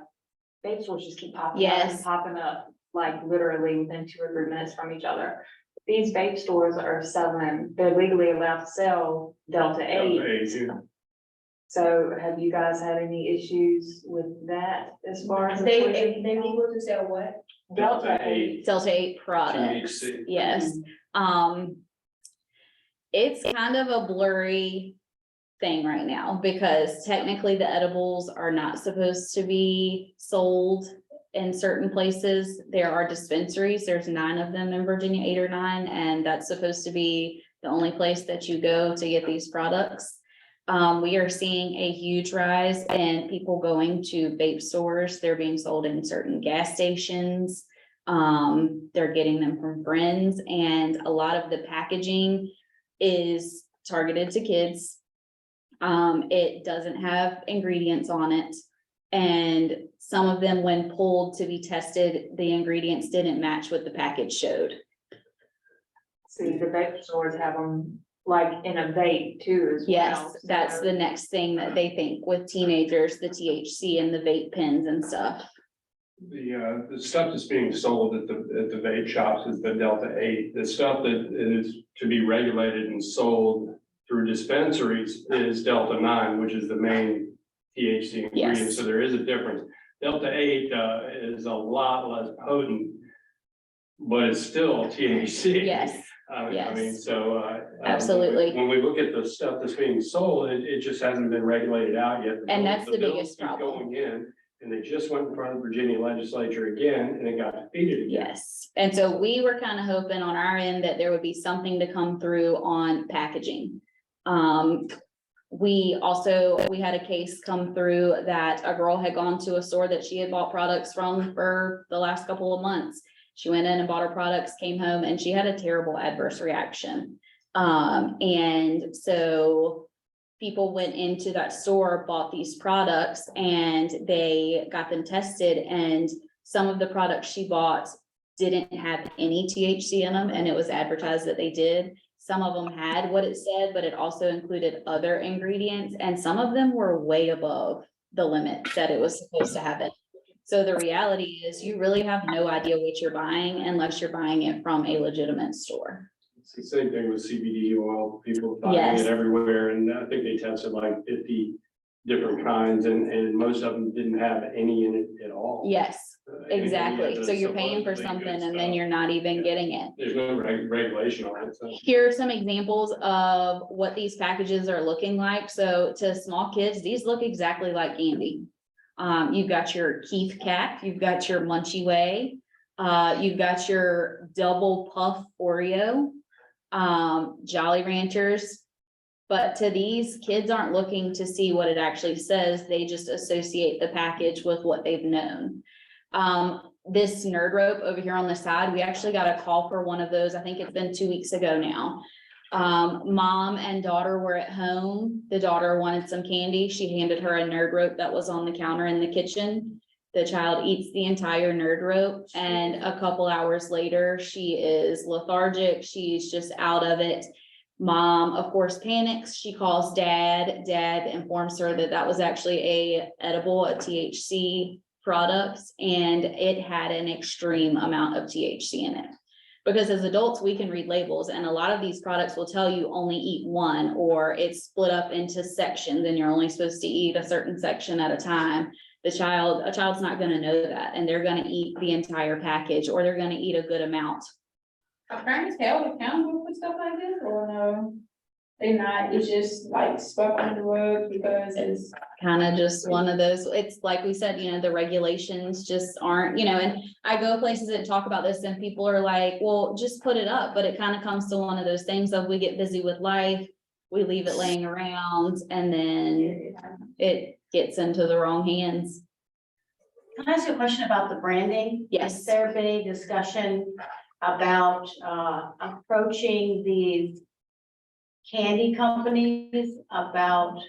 vape stores just keep popping up Yes. and popping up, like literally within 2 or 3 minutes from each other. These vape stores are selling, they're legally allowed to sell Delta 8. So have you guys had any issues with that as far as? They able to sell what? Delta 8. Delta 8 products, THC. yes. It's kind of a blurry thing right now because technically the edibles are not supposed to be sold in certain places. There are dispensaries, there's 9 of them in Virginia, 8 or 9, and that's supposed to be the only place that you go to get these products. We are seeing a huge rise in people going to vape stores. They're being sold in certain gas stations. They're getting them from friends, and a lot of the packaging is targeted to kids. It doesn't have ingredients on it. And some of them, when pulled to be tested, the ingredients didn't match what the package showed. See, the vape stores have them like in a vape too as well. Yes, that's the next thing that they think with teenagers, the THC and the vape pens and stuff. The stuff that's being sold at the vape shops is the Delta 8. The stuff that is to be regulated and sold through dispensaries is Delta 9, which is the main THC ingredient. Yes. So there is a difference. Delta 8 is a lot less potent, but it's still THC. Yes, I mean, yes. so. Absolutely. When we look at the stuff that's being sold, it just hasn't been regulated out yet. And that's the bills biggest keep problem. Going in, and they just went in front of the Virginia legislature again, and it got defeated again. Yes, and so we were kind of hoping on our end that there would be something to come through on packaging. We had a case come through that a girl had gone to a store that she had bought products from for the last couple of months. She went in and bought her products, came home, and she had a terrible adverse reaction. And so people went into that store, bought these products, and they got them tested, and some of the products she bought didn't have any THC in them, and it was advertised that they did. Some of them had what it said, but it also included other ingredients, and some of them were way above the limit that it was supposed to have it. So the reality is you really have no idea what you're buying unless you're buying it from a legitimate store. It's the same thing with CBD oil, people buying Yes. it everywhere, and I think they tested like 50 different kinds, and most of them didn't have any in it at all. Yes, Any exactly. of the So you're paying for supposedly something good and then stuff. you're not even getting it. There's no regulation on it, so. Here are some examples of what these packages are looking like. So to small kids, these look exactly like candy. You've got your Keith Cat, you've got your Munchie Way, you've got your double puff Oreo, Jolly Ranchers. But to these, kids aren't looking to see what it actually says. They just associate the package with what they've known. This Nerd Rope over here on the side, we actually got a call for one of those. I think it's been 2 weeks ago now. Mom and daughter were at home. The daughter wanted some candy. She handed her a Nerd Rope that was on the counter in the kitchen. The child eats the entire Nerd Rope, and a couple hours later, she is lethargic. She's just out of it. Mom, of course, panics. She calls dad. Dad informs her that that was actually a THC product, and it had an extreme amount of THC in it. Because as adults, we can read labels, and a lot of these products will tell you only eat one, or it's split up into sections and you're only supposed to eat a certain section at a time. A child's not going to know that, and they're going to eat the entire package, or they're going to eat a good amount. Are parents held accountable for stuff like this, or no? They not, it's just like swept under the rug because it's. Kind of just one of those, it's like we said, you know, the regulations just aren't, you know, and I go places that talk about this and people are like, well, just put it up, but it kind of comes to one of those things of we get busy with life, we leave it laying around, and then it gets into the wrong hands. Can I ask you a question about the branding? Yes. Has there been any discussion about approaching these candy companies about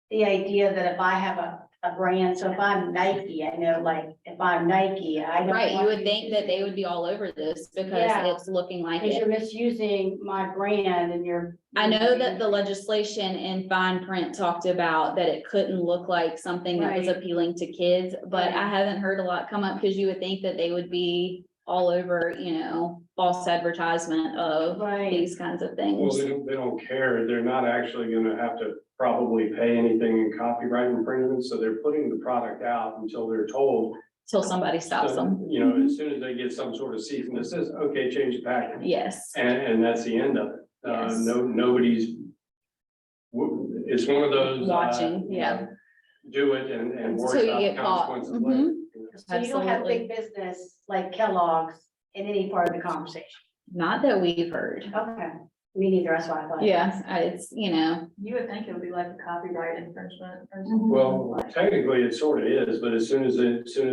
the idea that if I have a brand, so if I'm Nike, I know, like, if I'm Nike, I don't. Right, you want would think that they would be all over this because Yeah. it's looking like Because it. you're misusing my brand and you're. I know that the legislation in fine print talked about that it couldn't look like something that was Right. appealing to kids, but I Right. haven't heard a lot come up because you would think that they would be all over, you know, false advertisement of Right. these kinds of Well, things. they don't care. They're not actually gonna have to probably pay anything in copyright infringement, so they're putting the product out until they're told. Till somebody stops So, them. you know, as soon as they get some sort of cease and desist, okay, change the package. Yes, And that's the end of it. Yes. Nobody's. It's one of those. Watching, yeah. Do it and Until worry you about get the caught. consequences Mhm. later. So you don't have absolutely. big business like Kellogg's in any part of the conversation? Not that we've heard. Okay, me neither, that's why I thought. Yeah, it's, you know, You would think it would be like a copyright infringement or Mm-hmm. something. Well, technically, it sort of is, but as soon as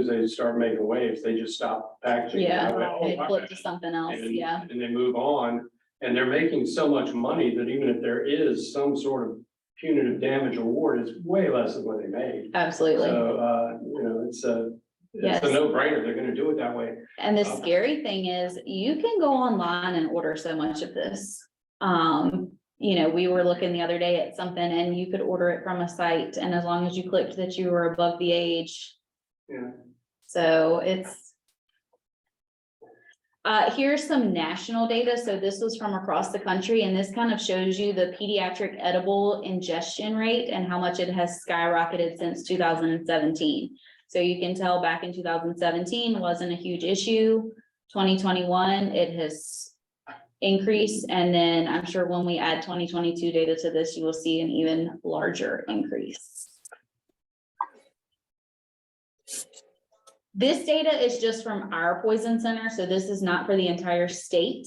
they start making waves, they just stop packaging. yeah, Oh, they my flip bad. to something else, And- yeah. And they move on, and they're making so much money that even if there is some sort of punitive damage award, it's way less than what they made. Absolutely. So, you know, it's a Yes. no-brainer. They're gonna do it that way. And the scary thing is you can go online and order so much of this. You know, we were looking the other day at something and you could order it from a site, and as long as you clicked that you were above the age. Yeah. So it's. Here's some national data. So this was from across the country, and this kind of shows you the pediatric edible ingestion rate and how much it has skyrocketed since 2017. So you can tell back in 2017 wasn't a huge issue. 2021, it has increased, and then I'm sure when we add 2022 data to this, you will see an even larger increase. This data is just from our poison center, so this is not for the entire state.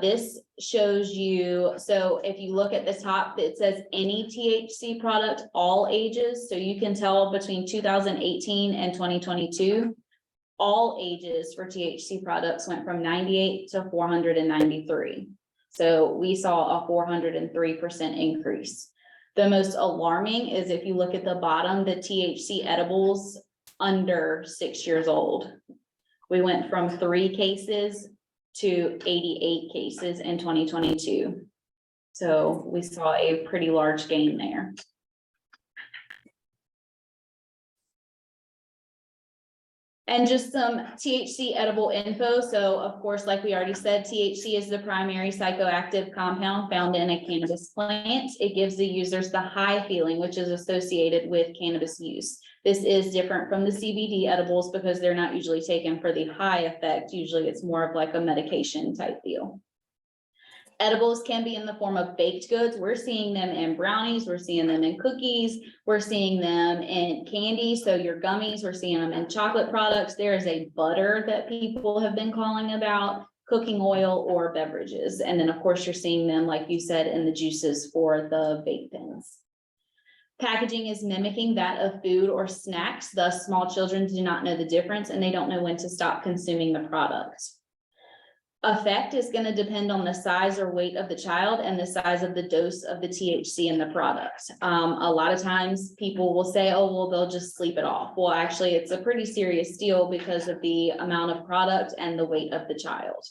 This shows you, so if you look at the top, it says any THC product, all ages, so you can tell between 2018 and 2022, all ages for THC products went from 98 to 493. So we saw a 403% increase. The most alarming is if you look at the bottom, the THC edibles under 6 years old. We went from 3 cases to 88 cases in 2022. So we saw a pretty large gain there. And just some THC edible info. So of course, like we already said, THC is the primary psychoactive compound found in a cannabis plant. It gives the users the high feeling, which is associated with cannabis use. This is different from the CBD edibles because they're not usually taken for the high effect. Usually it's more of like a medication type deal. Edibles can be in the form of baked goods. We're seeing them in brownies. We're seeing them in cookies. We're seeing them in candy. So your gummies, we're seeing them in chocolate products. There is a butter that people have been calling about, cooking oil or beverages. And then of course you're seeing them, like you said, in the juices for the vape pens. Packaging is mimicking that of food or snacks. Thus, small children do not know the difference and they don't know when to stop consuming the product. Effect is going to depend on the size or weight of the child and the size of the dose of the THC in the product. A lot of times people will say, oh, well, they'll just sleep it off. Well, actually, it's a pretty serious deal because of the amount of product and the weight of the child.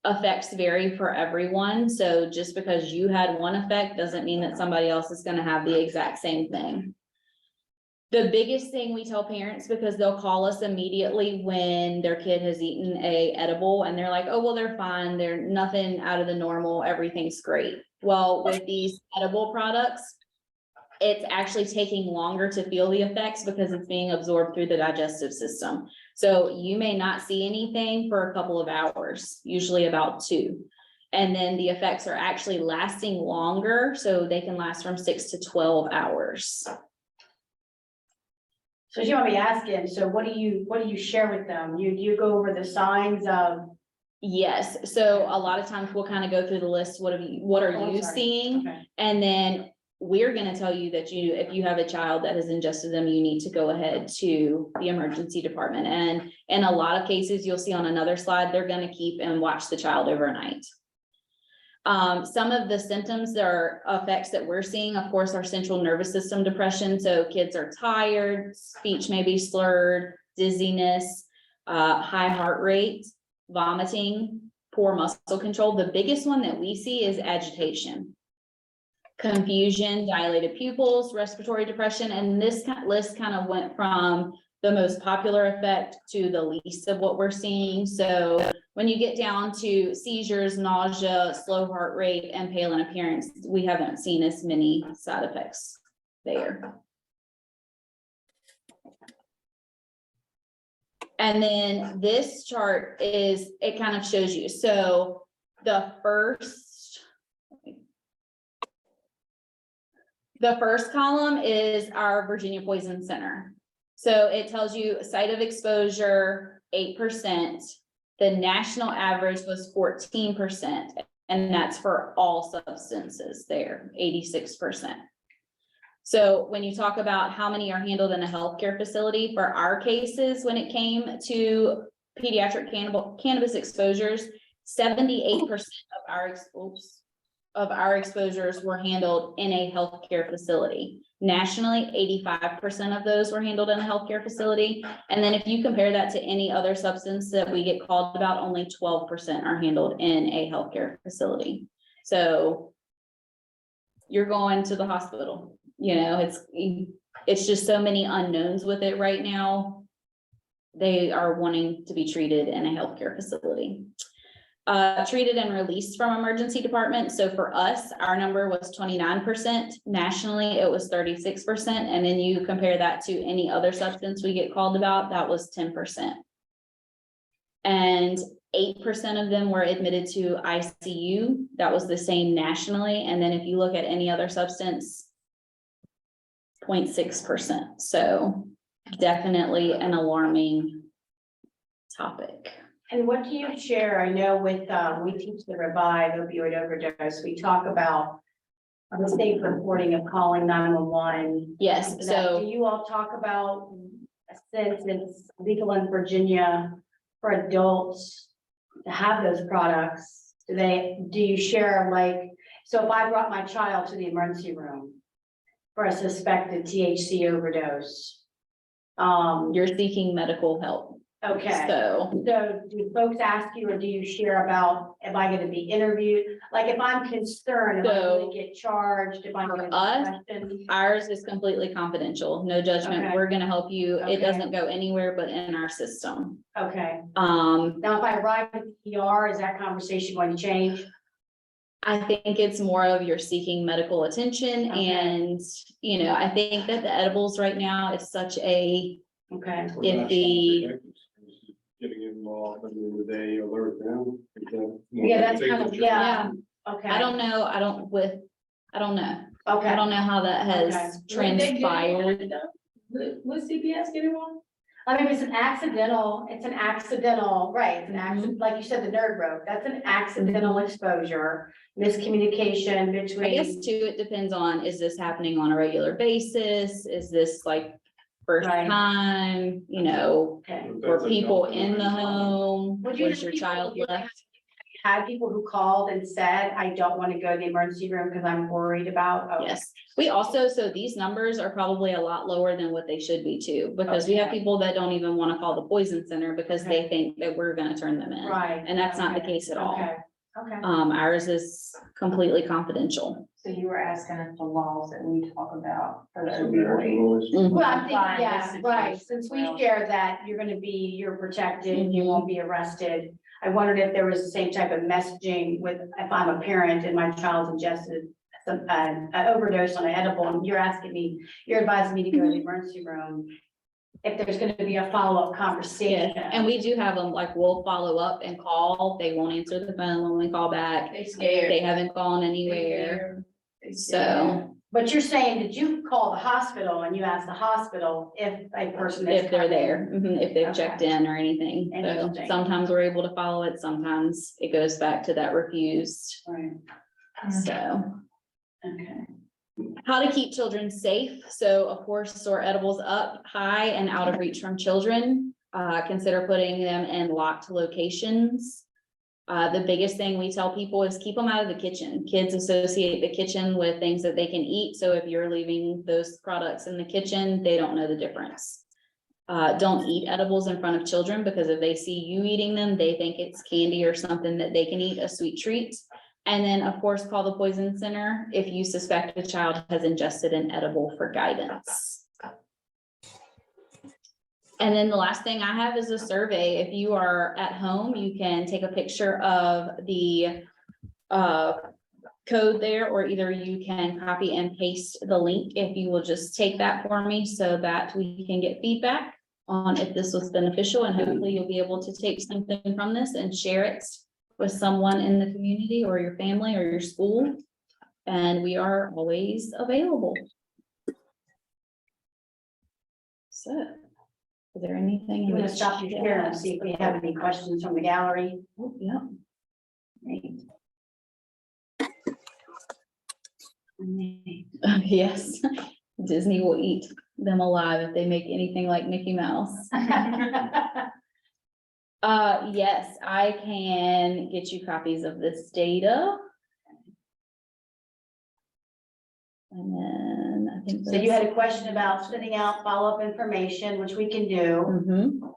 Effects vary for everyone. So just because you had one effect doesn't mean that somebody else is going to have the exact same thing. The biggest thing we tell parents, because they'll call us immediately when their kid has eaten a edible and they're like, oh, well, they're fine. They're nothing out of the normal. Everything's great. Well, with these edible products, it's actually taking longer to feel the effects because it's being absorbed through the digestive system. So you may not see anything for a couple of hours, usually about 2. And then the effects are actually lasting longer, so they can last from 6 to 12 hours. So you want me asking, so what do you share with them? You go over the signs of? Yes, so a lot of times we'll kind of go through the list, what are Oh, you sorry. seeing? Okay. And then we're gonna tell you that if you have a child that has ingested them, you need to go ahead to the emergency department. And in a lot of cases, you'll see on another slide, they're gonna keep and watch the child overnight. Some of the symptoms or effects that we're seeing, of course, are central nervous system depression. So kids are tired, speech may be slurred, dizziness, high heart rate, vomiting, poor muscle control. The biggest one that we see is agitation, confusion, dilated pupils, respiratory depression. And this list kind of went from the most popular effect to the least of what we're seeing. So when you get down to seizures, nausea, slow heart rate, and pale in appearance, we haven't seen as many side effects there. And then this chart it kind of shows you. So the first column is our Virginia Poison Center. So it tells you site of exposure, 8%. The national average was 14%, and that's for all substances there, 86%. So when you talk about how many are handled in a healthcare facility, for our cases, when it came to pediatric cannabis exposures, 78% of our exposures were handled in a healthcare facility. Nationally, 85% of those were handled in a healthcare facility. And then if you compare that to any other substance that we get called about, only 12% are handled in a healthcare facility. So you're going to the hospital, it's just so many unknowns with it right now. They are wanting to be treated in a healthcare facility. Treated and released from emergency department. So for us, our number was 29%. Nationally, it was 36%. And then you compare that to any other substance we get called about, that was 10%. And 8% of them were admitted to ICU. That was the same nationally. And then if you look at any other substance, 0.6%. So definitely an alarming topic. And what do you share? I know with, we teach the Revive opioid overdose, we talk about the safe reporting of calling 911. Yes, so Do you all talk about, since it's legal in Virginia for adults to have those products, do you share so if I brought my child to the emergency room for a suspected THC overdose, you're seeking medical help. okay. So do folks ask you, or do you share about, am I gonna be interviewed? Like, if I'm concerned, am I gonna get charged? If I'm for gonna us, question? ours is completely confidential, no judgment. Okay. We're gonna help you. It Okay. doesn't go anywhere but in our system. Okay, Now, if I arrive at the ER, is that conversation going to change? I think it's more of you're seeking medical attention Okay. and, I think that the edibles right now is such a Okay, Getting involved, I mean, they alert them. yeah, that's kind of, yeah, okay. I don't know. I don't know. Okay, I don't know how that Okay. has transpired. Would CPS get it on? I mean, it's an accidental, right, it's an accident, like you said, the nerd rope, that's an accidental exposure, miscommunication I between. guess too, it depends on, is this happening on a regular basis? Is this like first Right. time, Okay. were people in the home? Would you Was your child left? Had people who called and said, I don't want to go to the emergency room because I'm worried about. Okay. Yes, we also, so these numbers are probably a lot lower than what they should be too, because we have Okay. people that don't even want to call the poison center because Okay. they think that we're gonna turn them in. Right. And that's not the Okay. case at all. Okay, okay. Ours is completely confidential. So you were asking if the laws that we talk about for the So there are opioid. rules. Well, I'm thinking, Apply yeah, this right, situation since we well. share that, you're protected, you Mhm. won't be arrested. I wondered if there was the same type of messaging with, if I'm a parent and my child's ingested an overdose on an edible, and you're advising me to go to the emergency room. if there's gonna be a follow-up conversation. And we do have them, like, we'll follow up and call, they won't answer the phone when we call back, They scared. they haven't gone anywhere, so. But you're saying that you call the hospital and you ask the hospital if a person is If they're coming. there, if they've checked in or anything, so Interesting. sometimes we're able to follow it, sometimes it goes back to that refused, Right, so. okay. How to keep children safe, so of course, store edibles up high and out of reach from children. Consider putting them in locked locations. The biggest thing we tell people is keep them out of the kitchen. Kids associate the kitchen with things that they can eat, so if you're leaving those products in the kitchen, they don't know the difference. Don't eat edibles in front of children, because if they see you eating them, they think it's candy or something that they can eat, a sweet treat. And then, of course, call the poison center if you suspect a child has ingested an edible for guidance. And then the last thing I have is a survey. If you are at home, you can take a picture of the code there, or either you can copy and paste the link if you will just take that for me, so that we can get feedback on if this was beneficial, and hopefully you'll be able to take something from this and share it with someone in the community or your family or your school. And we are always available. So, is there anything? You wanna stop your share and see if we have any questions from the gallery? Oh, yeah. Great. Yes, Disney will eat them alive if they make anything like Mickey Mouse. Yes, I can get you copies of this data. And then I think. So you had a question about sending out follow-up information, which we can do. Mhm.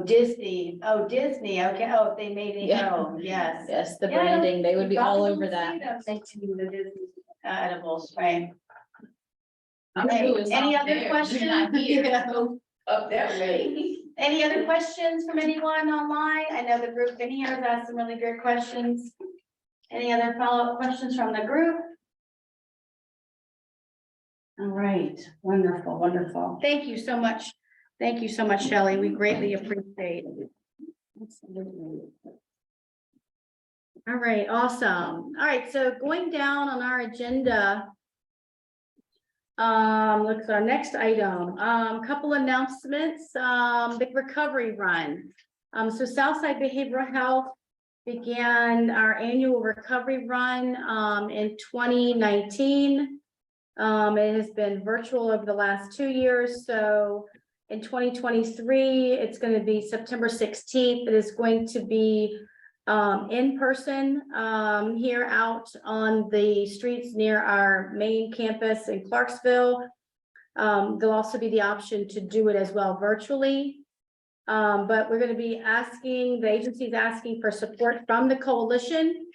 Disney, okay, oh, if they made it, Yeah. oh, yes. Yes, the Yeah, branding, they would be all Probably over will that. see them making the Disney edibles, right? I'm Okay, sure it's any not other there. questions? They're not here. Up that way. Any other questions from anyone online? I know the group in here has asked some really good questions. Any other follow-up questions from the group? All right, wonderful, wonderful. Thank you so much. Thank you so much, Shelley. We greatly appreciate it. Absolutely. All right, awesome. All right, so going down on our agenda. Looks at our next item, couple announcements, the recovery run. So Southside Behavioral Health began our annual recovery run, in 2019. It has been virtual over the last 2 years. So in 2023, it's going to be September 16th. It is going to be in person here out on the streets near our main campus in Clarksville. There'll also be the option to do it as well virtually. But we're going to be asking, the agency's asking for support from the coalition.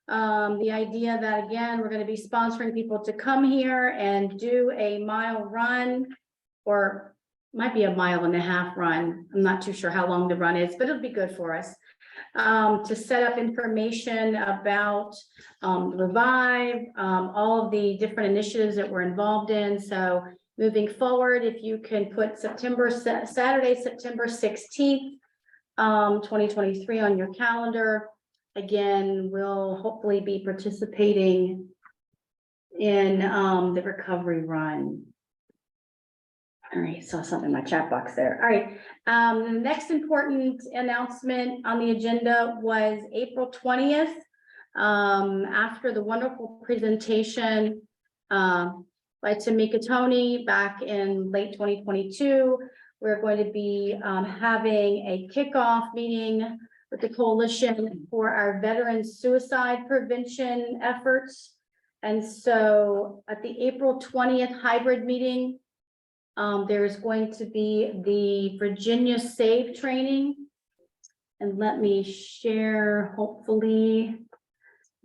The idea that, again, we're going to be sponsoring people to come here and do a mile run, or might be a 1.5 mile run. I'm not too sure how long the run is, but it'll be good for us. To set up information about Revive, all of the different initiatives that we're involved in. So moving forward, if you can put Saturday, September 16th, 2023 on your calendar. Again, we'll hopefully be participating in the recovery run. All right, saw something in my chat box there. All right, the next important announcement on the agenda was April 20th. After the wonderful presentation by Tamika Tony back in late 2022, we're going to be having a kickoff meeting with the coalition for our veteran suicide prevention efforts. And so at the April 20th hybrid meeting, there's going to be the Virginia SAVE training. And let me share, hopefully,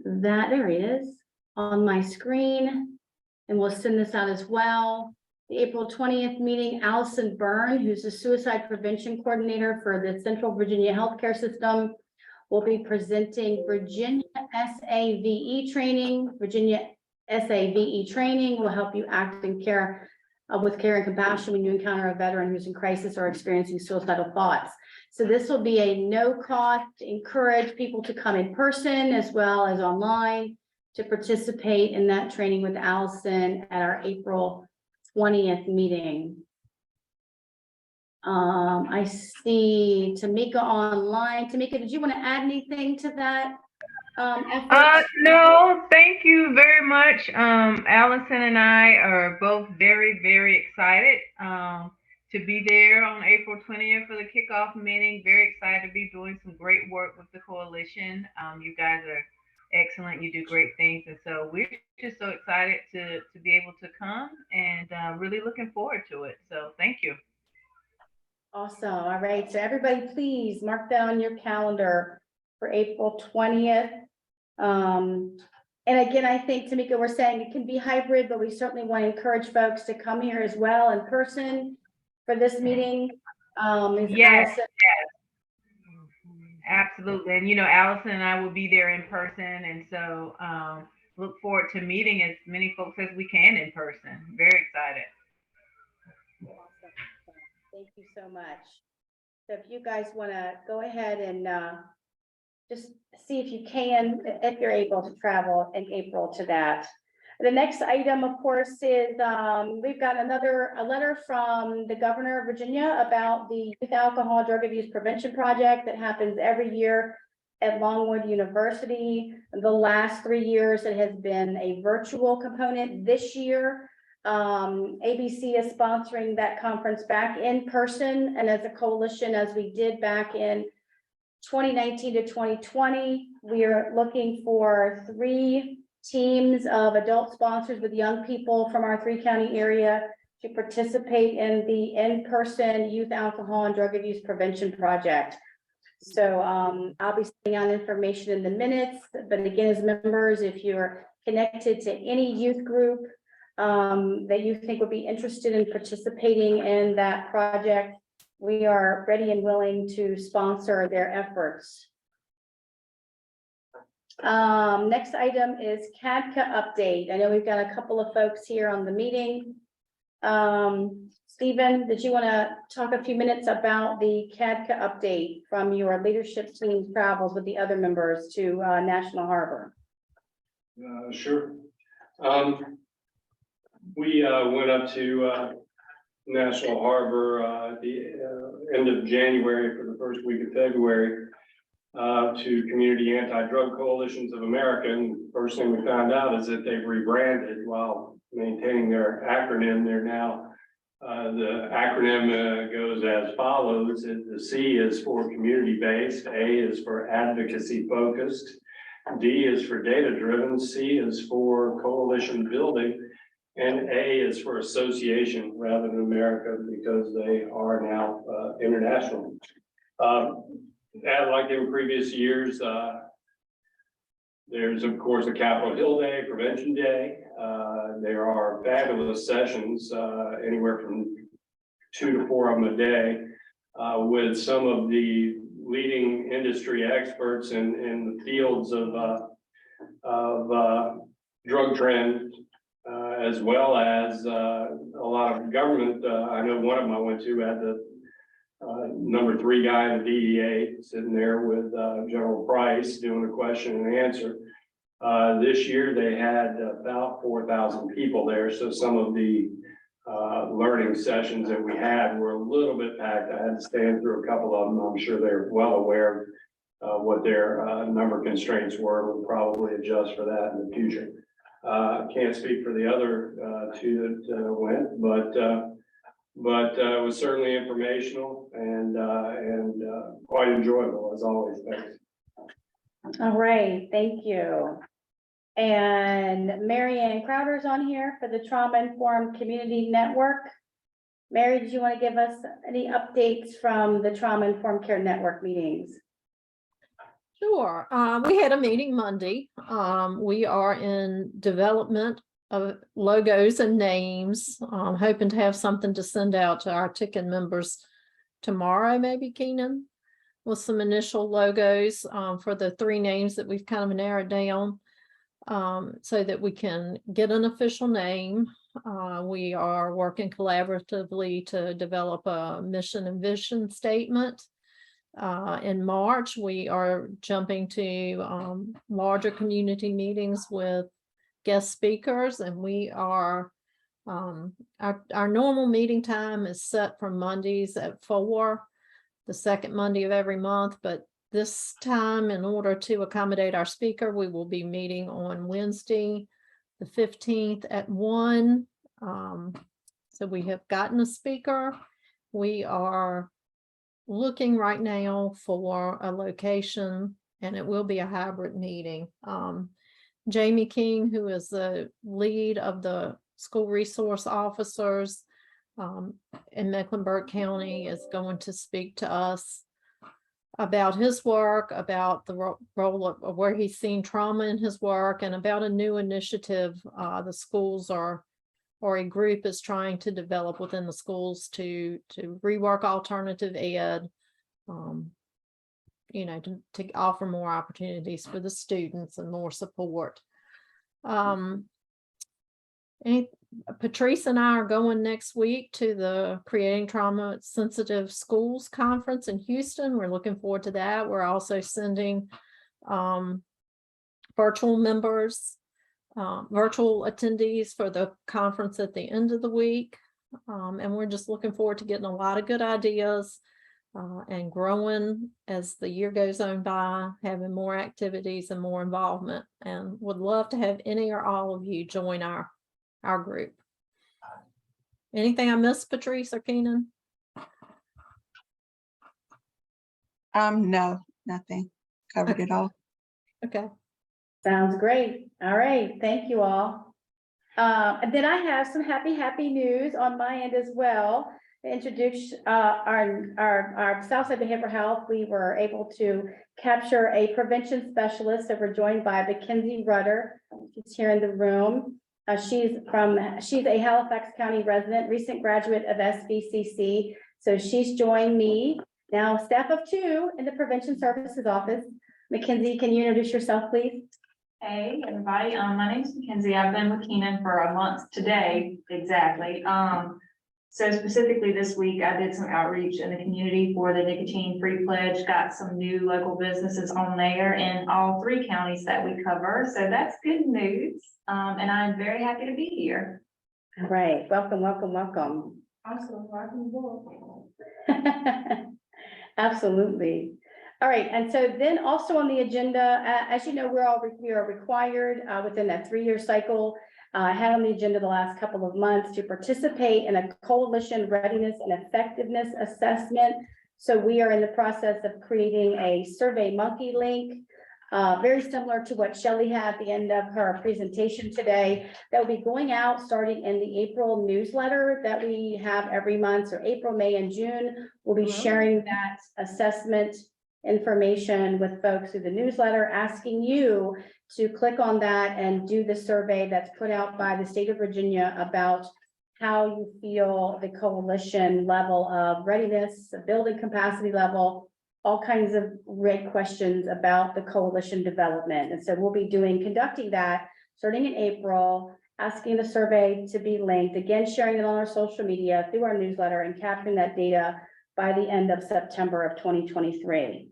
that there it is on my screen. And we'll send this out as well. The April 20th meeting, Allison Byrne, who's the suicide prevention coordinator for the Central Virginia Healthcare System, will be presenting Virginia SAVE training. Virginia SAVE training will help you act and care with care and compassion when you encounter a veteran who's in crisis or experiencing suicidal thoughts. So this will be a no cost, encourage people to come in person as well as online to participate in that training with Allison at our April 20th meeting. I see Tamika online. Tamika, did you want to add anything to that? Effort? No, thank you very much. Allison and I are both very, very excited to be there on April 20th for the kickoff meeting. Very excited to be doing some great work with the coalition. You guys are excellent. You do great things. And so we're just so excited to be able to come and really looking forward to it. So thank you. Awesome. All right. So everybody, please mark that on your calendar for April 20th. And again, I think, Tamika, we're saying it can be hybrid, but we certainly want to encourage folks to come here as well in person for this meeting. Yes, yes, absolutely. And, you know, Allison and I will be there in person. And so look forward to meeting as many folks as we can in person. Very excited. Awesome. Thank you so much. So if you guys want to go ahead and just see if you can, if you're able to travel in April to that. The next item, of course, is we've got a letter from the governor of Virginia about the Youth Alcohol Drug Abuse Prevention Project that happens every year at Longwood University. The last 3 years, it has been a virtual component. This year, ABC is sponsoring that conference back in person and as a coalition, as we did back in 2019 to 2020. We are looking for 3 teams of adult sponsors with young people from our 3-county area to participate in the in-person Youth Alcohol and Drug Abuse Prevention Project. So I'll be sending out information in the minutes, but again, as members, if you're connected to any youth group that you think would be interested in participating in that project, we are ready and willing to sponsor their efforts. Next item is CADCA update. I know we've got a couple of folks here on the meeting. Stephen, did you want to talk a few minutes about the CADCA update from your leadership team travels with the other members to National Harbor? Sure. We went up to National Harbor at the end of January for the first week of February to Community Anti-Drug Coalitions of America. And the first thing we found out is that they've rebranded while maintaining their acronym. They're now, the acronym goes as follows. The C is for community-based, A is for advocacy-focused, D is for data-driven, C is for coalition building, and A is for association rather than America because they are now international. Like in previous years, there's of course a Capitol Hill Day, Prevention Day. There are fabulous sessions, anywhere from 2 to 4 of them a day, with some of the leading industry experts in the fields of drug trends. As well as a lot of government. I know one of them I went to had the number 3 guy in the DEA sitting there with General Price doing a question and answer. This year they had about 4,000 people there. So some of the learning sessions that we had were a little bit packed. I had to stand through a couple of them. I'm sure they're well aware of what their number constraints were. We'll probably adjust for that in the future. Can't speak for the other 2 that went, but it was certainly informational and quite enjoyable as always. Thanks. All right, thank you. And Mary Ann Crowder's on here for the Trauma Informed Community Network. Mary, did you want to give us any updates from the Trauma Informed Care Network meetings? Sure. We had a meeting Monday. We are in development of logos and names. Hoping to have something to send out to our ticket members tomorrow, maybe, Keenan, with some initial logos for the 3 names that we've kind of narrowed down so that we can get an official name. We are working collaboratively to develop a mission and vision statement. In March, we are jumping to larger community meetings with guest speakers, and we are our normal meeting time is set for Mondays at 4, the second Monday of every month, but this time, in order to accommodate our speaker, we will be meeting on Wednesday, the 15th at 1. So we have gotten a speaker. We are looking right now for a location, and it will be a hybrid meeting. Jamie King, who is the lead of the school resource officers in Mecklenburg County, is going to speak to us about his work, about the role of where he's seen trauma in his work, and about a new initiative the schools or a group is trying to develop within the schools to rework alternative ed, you know, to offer more opportunities for the students and more support. Patrice and I are going next week to the Creating Trauma Sensitive Schools Conference in Houston. We're looking forward to that. We're also sending virtual members, virtual attendees for the conference at the end of the week. And we're just looking forward to getting a lot of good ideas and growing as the year goes on by, having more activities and more involvement, and would love to have any or all of you join our group. Anything I missed, Patrice or Keenan? No, nothing. Covered it all. Okay. Sounds great. All right, thank you all. And then I have some happy news on my end as well. To introduce our Southside Behavioral Health. We were able to capture a prevention specialist that we're joined by Mackenzie Rudder. She's here in the room. She's a Halifax County resident, recent graduate of SBCC. So she's joined me now, staff of 2 in the Prevention Services Office. Mackenzie, can you introduce yourself, please? Hey, everybody. My name's Mackenzie. I've been with Keenan for a month today, exactly. So specifically this week, I did some outreach in the community for the nicotine-free pledge, got some new local businesses on there in all 3 counties that we cover. So that's good news. And I'm very happy to be here. All right, welcome. Also, welcome aboard. Absolutely. All right, and so then also on the agenda, as you know, we are required within that 3-year cycle. I had on the agenda the last couple of months to participate in a coalition readiness and effectiveness assessment. So we are in the process of creating a Survey Monkey link, very similar to what Shelly had at the end of her presentation today. That will be going out starting in the April newsletter that we have every month. So April, May, and June, we'll be sharing that assessment information with folks through the newsletter, asking you to click on that and do the survey that's put out by the state of Virginia about how you feel the coalition level of readiness, the building capacity level, all kinds of great questions about the coalition development. And so we'll be conducting that starting in April, asking the survey to be linked, again, sharing it on our social media through our newsletter and capturing that data by the end of September of 2023.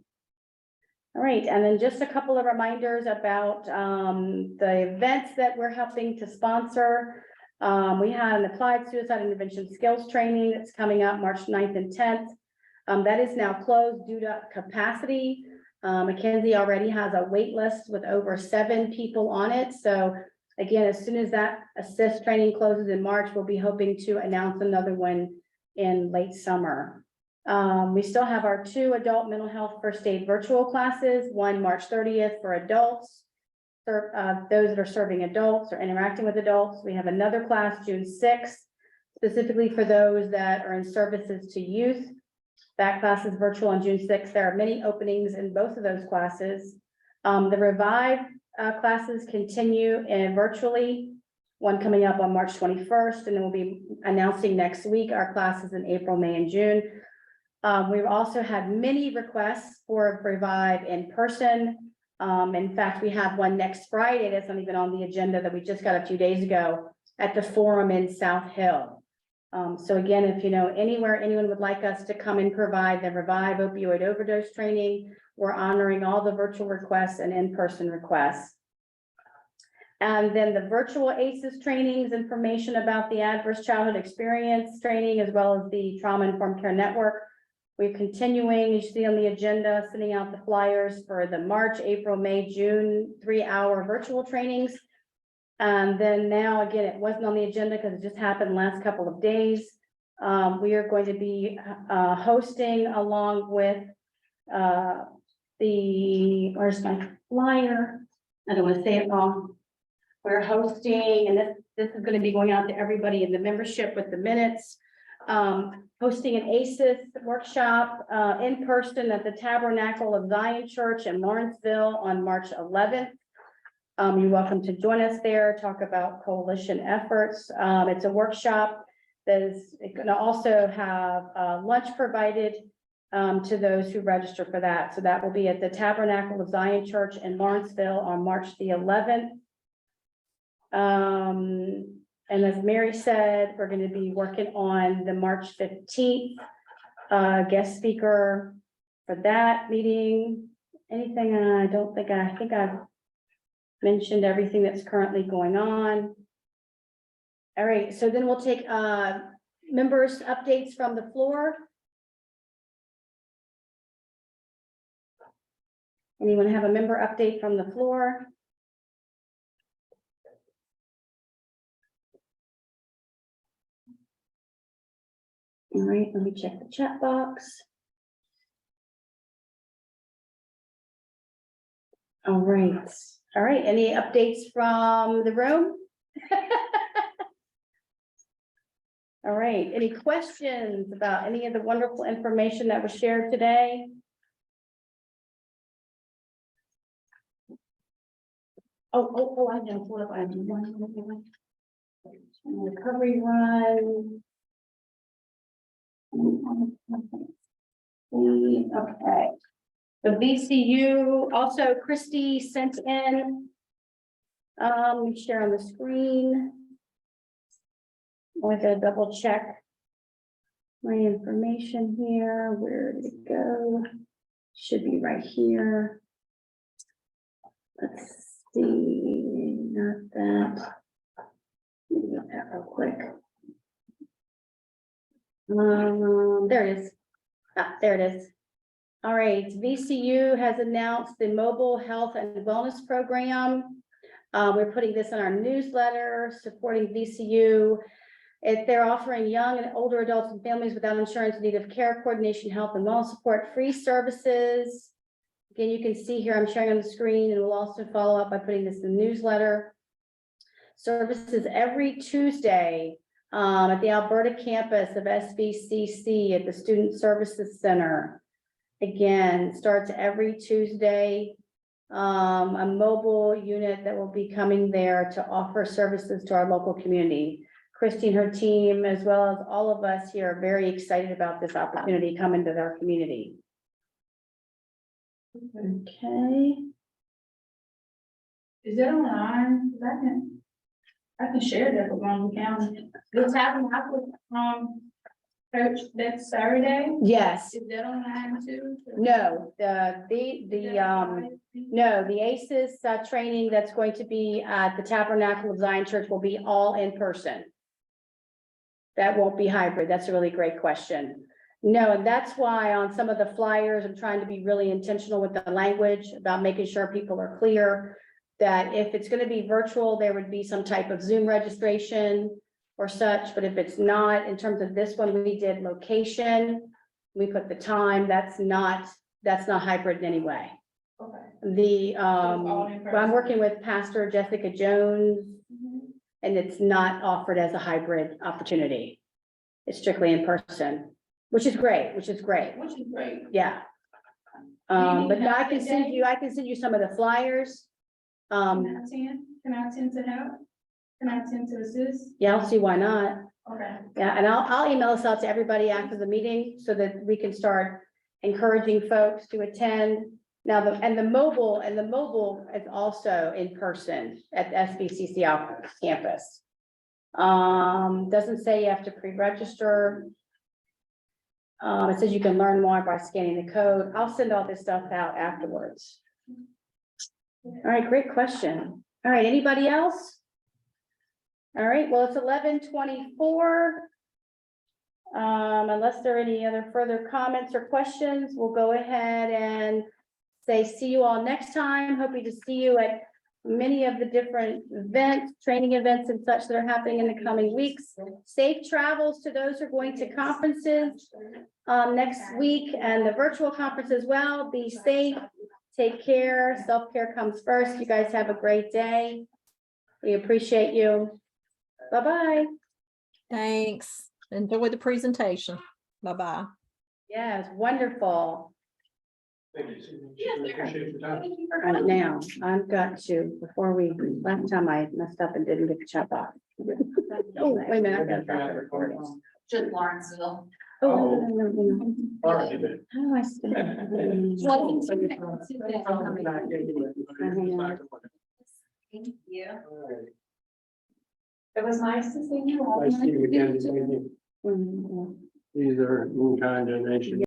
All right, and then just a couple of reminders about the events that we're helping to sponsor. We had an applied suicide intervention skills training that's coming up March 9th and 10th. That is now closed due to capacity. Mackenzie already has a wait list with over 7 people on it. So again, as soon as that assist training closes in March, we'll be hoping to announce another one in late summer. We still have our 2 adult mental health first aid virtual classes, one March 30th for adults, those that are serving adults or interacting with adults. We have another class June 6th, specifically for those that are in services to youth. That class is virtual on June 6th. There are many openings in both of those classes. The Revive classes continue virtually, one coming up on March 21st, and then we'll be announcing next week our classes in April, May, and June. We've also had many requests for Revive in person. In fact, we have one next Friday that's not even on the agenda that we just got a few days ago at the Forum in South Hill. So again, if you know anywhere anyone would like us to come and provide the Revive opioid overdose training, we're honoring all the virtual requests and in-person requests. And then the virtual ACEs trainings, information about the adverse childhood experience training, as well as the trauma informed care network. We're continuing, you see on the agenda, sending out the flyers for the March, April, May, June, 3-hour virtual trainings. And then now, again, it wasn't on the agenda because it just happened last couple of days. We are going to be hosting along with where's my flyer? I don't want to say it wrong. We're hosting, and this is going to be going out to everybody in the membership with the minutes. Hosting an ACEs workshop in person at the Tabernacle of Zion Church in Lawrenceville on March 11th. You're welcome to join us there, talk about coalition efforts. It's a workshop that is going to also have lunch provided to those who register for that. So that will be at the Tabernacle of Zion Church in Lawrenceville on March the 11th. And as Mary said, we're going to be working on the March 15th guest speaker for that meeting. Anything I think I've mentioned everything that's currently going on. All right, so then we'll take members' updates from the floor. Anyone have a member update from the floor? All right, let me check the chat box. All right, any updates from the room? All right, any questions about any of the wonderful information that was shared today? Oh, I know, what I do. Recovery run. Okay. The VCU, also Christy sent in. Let me share on the screen. I'm gonna double check my information here. Where did it go? Should be right here. Let's see, not that. Let me get that real quick. There it is. There it is. All right, VCU has announced the mobile health and wellness program. We're putting this in our newsletter, supporting VCU. If they're offering young and older adults and families without insurance in need of care, coordination, health, and wellness support, free services. Again, you can see here, I'm sharing on the screen, and we'll also follow up by putting this in the newsletter. Services every Tuesday at the Alberta campus of SVCC at the Student Services Center. Again, starts every Tuesday. A mobile unit that will be coming there to offer services to our local community. Christy and her team, as well as all of us here, are very excited about this opportunity coming to their community. Okay. Is that online? 'Cause I can share that with Long County. What's happening after, church next Saturday? Yes. Is that online too? No, the ACEs training that's going to be at the Tabernacle of Zion Church will be all in person. That won't be hybrid. That's a really great question. No, and that's why on some of the flyers, I'm trying to be really intentional with the language about making sure people are clear that if it's going to be virtual, there would be some type of Zoom registration or such, but if it's not, in terms of this one, we did location, we put the time, that's not hybrid in any way. Okay. I'm working with Pastor Jessica Jones, and it's not offered as a hybrid opportunity. It's strictly in person, which is great. Yeah. But now I can send you some of the flyers. Can I attend to help? Can I attend to assist? Yeah, I'll see why not. Okay. Yeah, and I'll email this out to everybody after the meeting so that we can start encouraging folks to attend. Now, the mobile is also in person at the SBCC campus. Doesn't say you have to pre-register. It says you can learn more by scanning the code. I'll send all this stuff out afterwards. All right, great question. All right, anybody else? All right, well, it's 11:24. Unless there are any other further comments or questions, we'll go ahead and say, see you all next time. Hoping to see you at many of the different events, training events and such that are happening in the coming weeks. Safe travels to those who are going to conferences next week and the virtual conference as well. Be safe, take care. Self-care comes first. You guys have a great day. We appreciate you. Bye-bye. Thanks. Enjoy the presentation. Bye-bye. Yes, wonderful. Thank you. Appreciate your time. Right now, I've got to, last time I messed up and didn't get the chat box. Oh, wait a minute, I gotta stop the recording. Just Lawrenceville. Oh, no. All right, man. How do I spell Thank you. It was nice to see you all. Nice to see you again. it? These are in-kind donations.